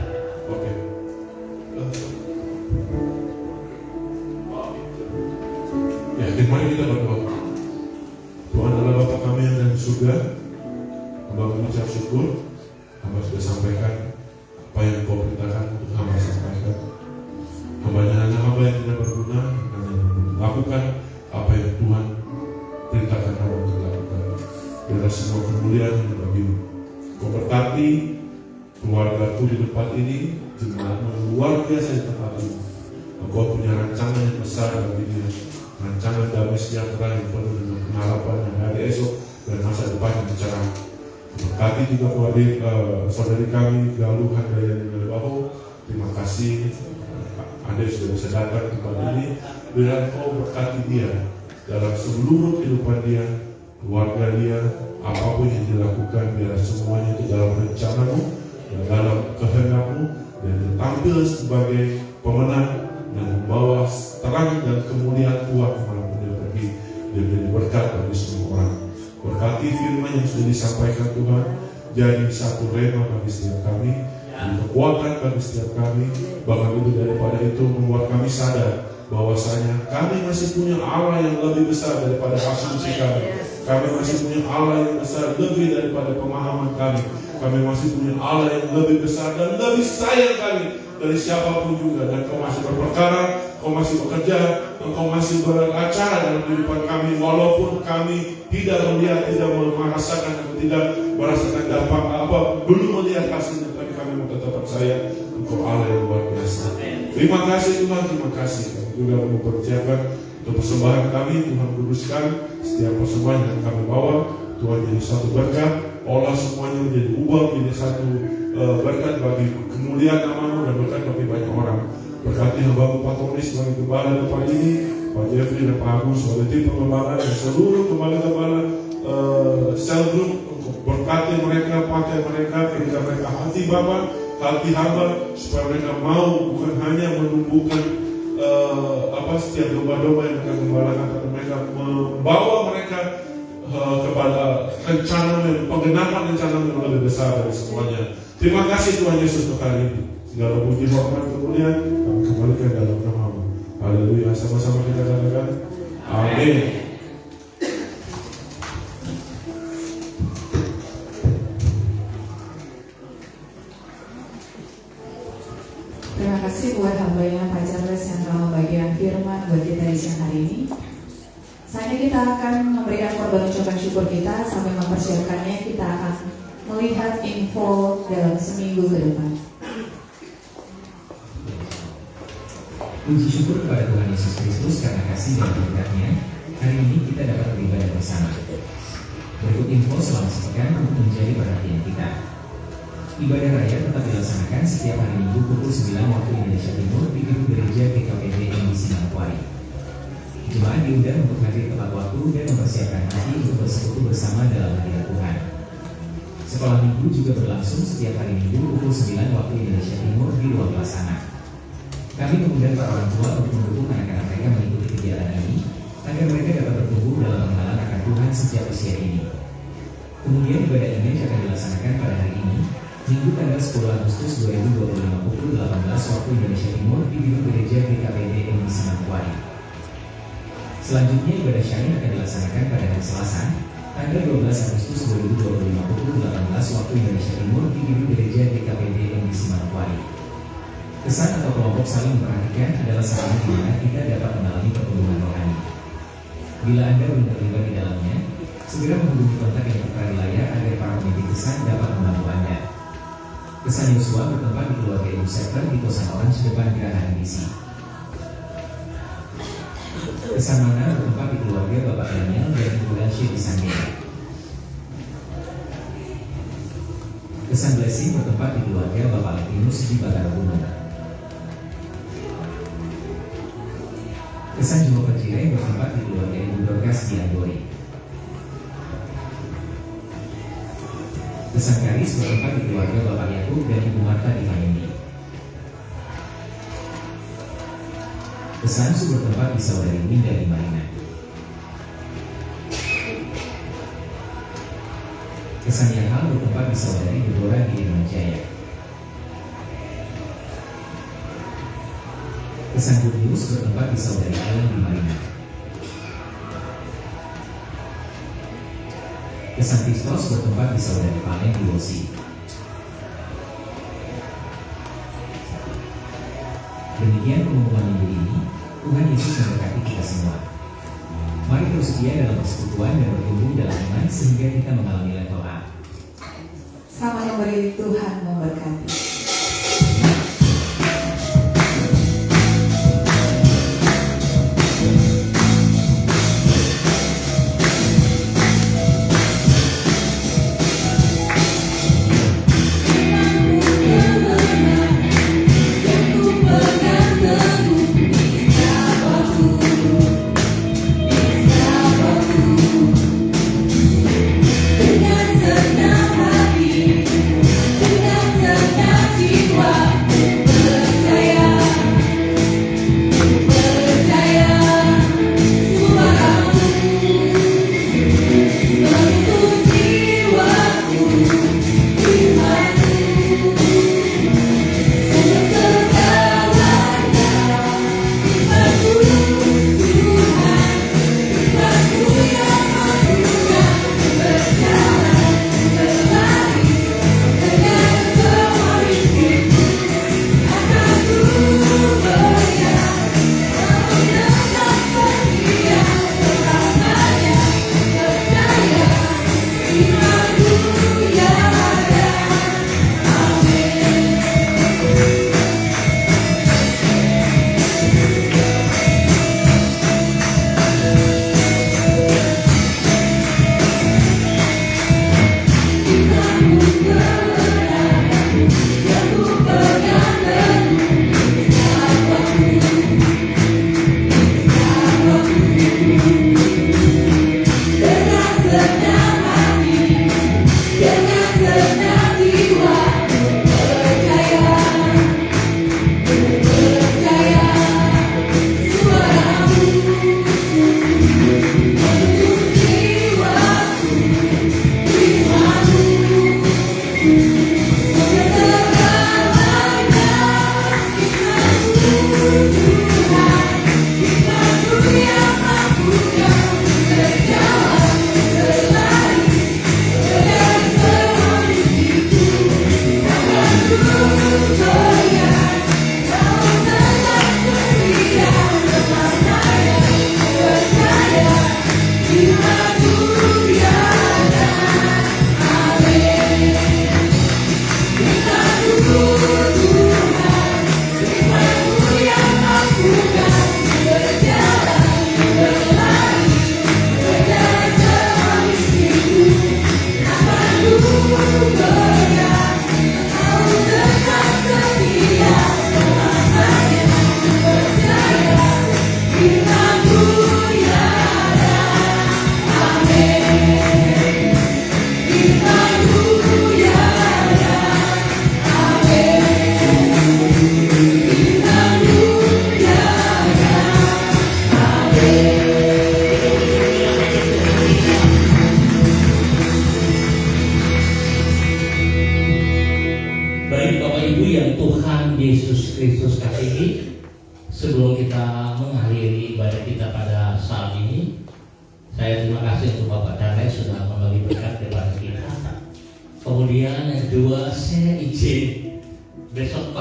Oke. Ya, mari kita berdoa. Tuhan adalah Bapa kami yang ada di surga. Hamba mengucap syukur. Hamba sudah sampaikan apa yang Kau perintahkan untuk hamba sampaikan. Hanya hamba yang tidak berguna, hanya melakukan apa yang Tuhan perintahkan hamba untuk lakukan. Biarlah semua kemuliaan yang bagi-Mu. Kau berkati keluargaku di tempat ini, jemaatmu luar biasa di tempat ini. Engkau punya rancangan yang besar bagi dia, rancangan damai sejahtera yang penuh dengan pengharapan yang hari esok dan masa depan yang cerah. Berkati juga keluarga saudari kami Galuh Handayani Bahu. Terima kasih Anda sudah bisa datang ke tempat ini. Biar Kau berkati dia dalam seluruh kehidupan dia, keluarga dia, apapun yang dilakukan, biar semuanya itu dalam rencana-Mu dan dalam kehendak-Mu, dan dia tampil sebagai pemenang dan membawa terang dan kemuliaan Tuhan kemanapun dia pergi. Dia menjadi berkat bagi semua orang. Berkati firman yang sudah disampaikan Tuhan, jadi satu rema bagi setiap kami, kekuatan bagi setiap kami. Bahkan itu daripada itu membuat kami sadar bahwasanya kami masih punya Allah yang lebih besar daripada asumsi kami. Kami masih punya Allah yang besar lebih daripada pemahaman kami. Kami masih punya Allah yang lebih besar dan lebih sayang kami dari siapapun juga. Dan Kau masih berperkara, Kau masih bekerja, Engkau masih beracara dalam kehidupan kami. Walaupun kami tidak melihat, tidak merasakan, atau tidak merasakan dampak apa, belum melihat hasilnya, tapi kami mau tetap percaya Engkau Allah yang luar biasa. Terima kasih Tuhan, terima kasih. Kami juga mempersiapkan untuk persembahan kami. Tuhan kuduskan setiap persembahan yang kami bawa. Tuhan jadi satu berkat, olah semuanya menjadi ubah menjadi satu berkat bagi kemuliaan nama-Mu dan berkat bagi banyak orang. Berkati hamba Pak Tony sebagai gembala tempat ini, Pak Jeffrey dan Pak Agus sebagai tim pengembangan, dan seluruh gembala-gembala sel group. Berkati mereka, pakai mereka, berikan mereka hati Bapa, hati hamba, supaya mereka mau bukan hanya menumbuhkan setiap domba-domba yang mereka gembalakan, tapi mereka membawa mereka kepada rencana penggenapan rencana yang lebih besar dari semuanya. Terima kasih Tuhan Yesus untuk hari ini. Segala puji hormat kemuliaan kami kembalikan dalam nama-Mu. Haleluya. Sama-sama kita katakan amin. Terima kasih buat hamba-Nya Pak Charles yang telah membagikan firman buat kita di siang hari ini. Saatnya kita akan memberikan korban ucapan syukur kita. Sambil mempersiapkannya, kita akan melihat info dalam seminggu ke depan. Puji syukur kepada Tuhan Yesus Kristus karena kasih dan berkat-Nya. Hari ini kita dapat beribadah bersama. Berikut info selama sepekan untuk menjadi perhatian kita. Ibadah raya tetap dilaksanakan setiap hari Minggu pukul 9 waktu Indonesia Timur di gedung gereja GKPD MBC Manokwari. Jemaat diundang untuk hadir tepat waktu dan mempersiapkan hati untuk bersekutu bersama dalam hadirat Tuhan. Sekolah minggu juga berlangsung setiap hari Minggu pukul 9 waktu Indonesia Timur di ruang kelas anak. Kami mengundang para orang tua untuk mendukung anak-anak mereka mengikuti kegiatan ini agar mereka dapat bertumbuh dalam mengenal akan Tuhan sejak usia ini. Kemudian ibadah image akan dilaksanakan pada hari ini, Minggu tanggal 10 Agustus 2025 pukul 18 waktu Indonesia Timur di gedung gereja GKPD MBC Manokwari. Selanjutnya ibadah syahid akan dilaksanakan pada hari Selasa, tanggal 12 Agustus 2025 pukul 18 waktu Indonesia Timur di gedung gereja GKPD MBC Manokwari. Kesan atau kelompok saling memperhatikan adalah sarana di mana kita dapat mengalami pertumbuhan rohani. Bila Anda belum terlibat di dalamnya, segera menghubungi kontak yang tertera di layar agar para pemimpin kesan dapat membantu Anda. Kesan Yosua bertempat di keluarga Ibu Sektor di kosan Orange depan Geraha MBC. Kesan Mana bertempat di keluarga Bapak Daniel dan Ibu Lansya di Sanggera. Kesan Blessing bertempat di keluarga Bapak Letinus di Batara Gunung. Kesan Jehova Jireh bertempat di keluarga Ibu Dorcas di Anggori. Kesan Karis bertempat di keluarga Bapak Yakub dan Ibu Marta di Mayumi. Kesan Su bertempat di saudari Winda di Marina. Kesenian hal bertempat di saudari Deborah di Indramayu Jaya. Kesan Good News bertempat di saudari Ellen di Marina. Kesan Kristos bertempat di saudari Valen di Wosi. Demikian pengumuman minggu ini. Tuhan Yesus memberkati kita semua. Mari terus setia dalam persekutuan dan bertumbuh dalam iman sehingga kita mengalami level A. Selamat memberi, Tuhan memberkati. Yesus Kristus kasihi, sebelum kita mengakhiri ibadah kita pada saat ini, saya terima kasih untuk Bapak Charles sudah membagi berkat kepada kita. Kemudian yang kedua, saya izin besok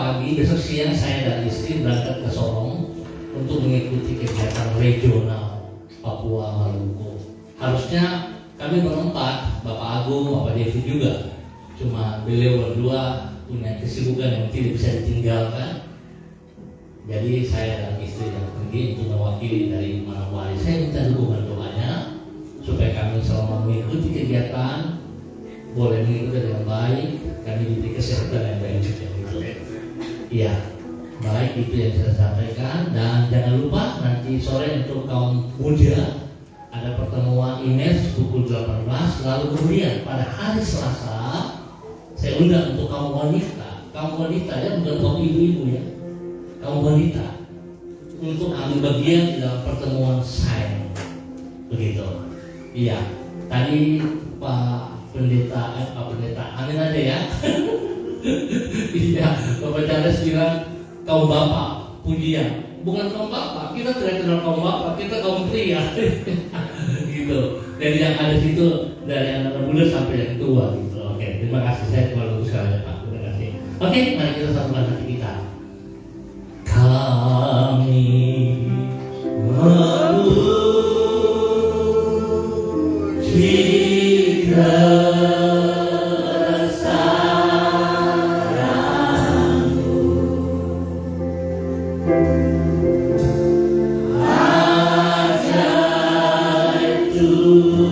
siang saya dan istri berangkat ke Sorong untuk mengikuti kegiatan regional Papua Maluku. Harusnya kami berempat, Bapak Agung, Bapak David juga, cuma beliau berdua punya kesibukan yang tidak bisa ditinggalkan. Jadi saya dan istri yang pergi untuk mewakili dari Manokwari. Saya minta dukungan doanya supaya kami selama mengikuti kegiatan boleh mengikuti dengan baik, kami diberi kesehatan yang baik juga. Iya, baik itu yang saya sampaikan. Dan jangan lupa nanti sore untuk kaum muda ada pertemuan IMES pukul 18. Lalu kemudian pada hari Selasa saya undang untuk kaum wanita ya, bukan kaum ibu-ibu ya, kaum wanita untuk ambil bagian dalam pertemuan saya begitu. Iya, tadi Pak pendeta, amin aja ya. Iya, Bapak Charles bilang kaum bapak, pujian. Bukan kaum bapak, kita tidak kenal kaum bapak, kita kaum pria. Gitu. Dari yang ada situ, dari anak muda sampai yang tua gitu. Oke, terima kasih, saya cuma lulus saja Pak. Terima kasih. Oke, mari kita satukan hati kita. Kami memuji kebesaran-Mu, ajaib Tuhan, ajaib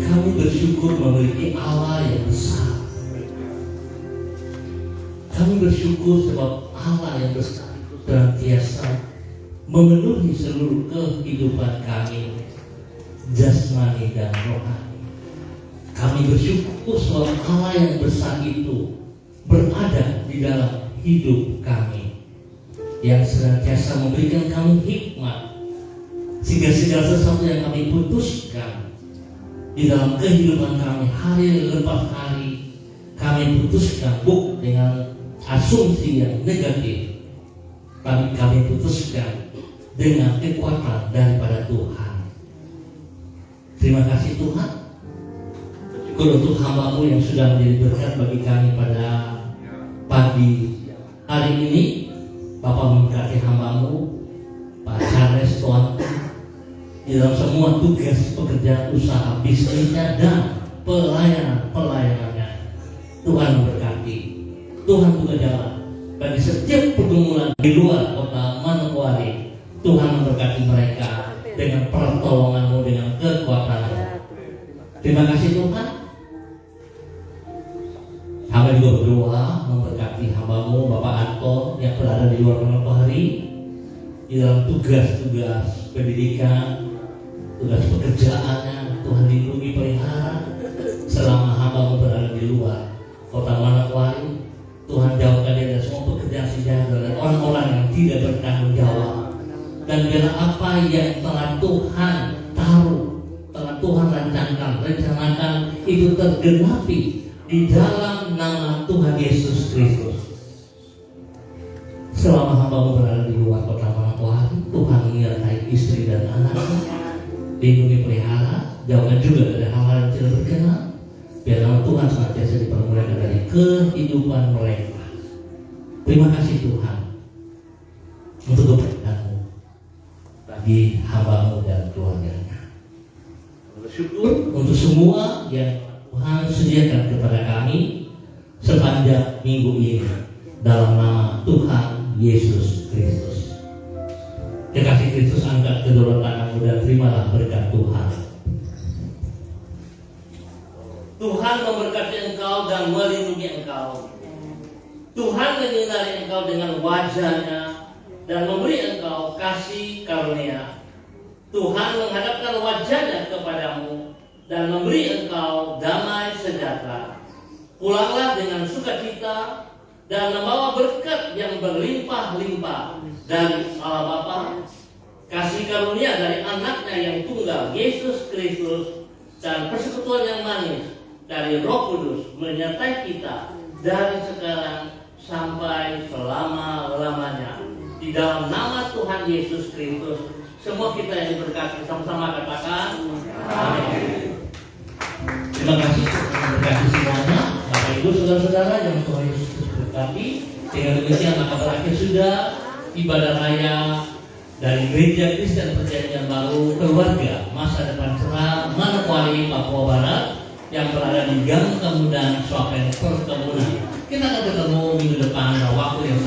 Kami bersyukur memiliki Allah yang besar. Kami bersyukur sebab Allah yang besar senantiasa memenuhi seluruh kehidupan kami, jasmani dan rohani. Kami bersyukur sebab Allah yang besar itu berada di dalam hidup kami, yang senantiasa memberikan kami hikmat, sehingga segala sesuatu yang kami putuskan di dalam kehidupan kami hari lepas hari, kami putuskan bukan dengan asumsi yang negatif, tapi kami putuskan dengan kekuatan daripada Tuhan. Terima kasih Tuhan untuk hamba-Mu yang sudah menjadi berkat bagi kami pada pagi hari ini. Bapak memberkati hamba-Mu Pak Charles, Tuhan, di dalam semua tugas pekerjaan usaha bisnisnya dan pelayanannya. Tuhan memberkati, Tuhan buka jalan bagi setiap pergumulan di luar kota Manokwari. Tuhan memberkati mereka dengan pertolongan-Mu, dengan kekuatan-Mu. Terima kasih Tuhan. Hamba juga berdoa memberkati hamba-Mu Bapak Anto yang berada di luar Manokwari di dalam tugas-tugas pendidikan, tugas pekerjaannya. Tuhan lindungi, pelihara selama hamba-Mu berada di luar kota Manokwari. Tuhan jauhkan dia dari semua pekerjaan sejahtera dan orang-orang yang tidak bertanggung jawab. Dan bila apa yang telah Tuhan taruh, telah Tuhan rencanakan itu tergenapi di dalam nama Tuhan Yesus Kristus. Selama hamba-Mu berada di luar kota Manokwari, Tuhan menyertai istri dan anaknya, lindungi, pelihara, jauhkan juga dari hal-hal yang tidak berkenan. Biar nama Tuhan senantiasa dipermuliakan dari kehidupan mereka. Terima kasih Tuhan. bagi hamba-Mu dan keluarganya. Bersyukur untuk semua yang Tuhan sediakan kepada kami sepanjang minggu ini dalam nama Tuhan Yesus Kristus. Kekasih Kristus, angkat kedua tanganmu dan terimalah berkat Tuhan. Tuhan memberkati engkau dan melindungi engkau. Tuhan menyinari engkau dengan wajah-Nya dan memberi engkau kasih karunia. Tuhan menghadapkan wajah-Nya kepadamu dan memberi engkau damai sejahtera. Pulanglah dengan sukacita dan membawa berkat yang berlimpah-limpah dari Allah Bapa, kasih karunia dari Anak-Nya yang tunggal, Yesus Kristus, dan persekutuan yang manis dari Roh Kudus menyertai kita dari sekarang sampai selama-lamanya. Di dalam nama Tuhan Yesus Kristus, semua kita yang diberkati sama-sama katakan amin. Terima kasih berkati semuanya, Bapak Ibu, saudara-saudara yang Tuhan Yesus berkati. Dengan demikian maka berakhir sudah ibadah raya dari Gereja Kristen Perjanjian Baru Keluarga Masa Depan Cerah Manokwari, Papua Barat, yang berada di Gang Kemudahan Swapen Perkebunan. Kita akan ketemu minggu depan pada waktu yang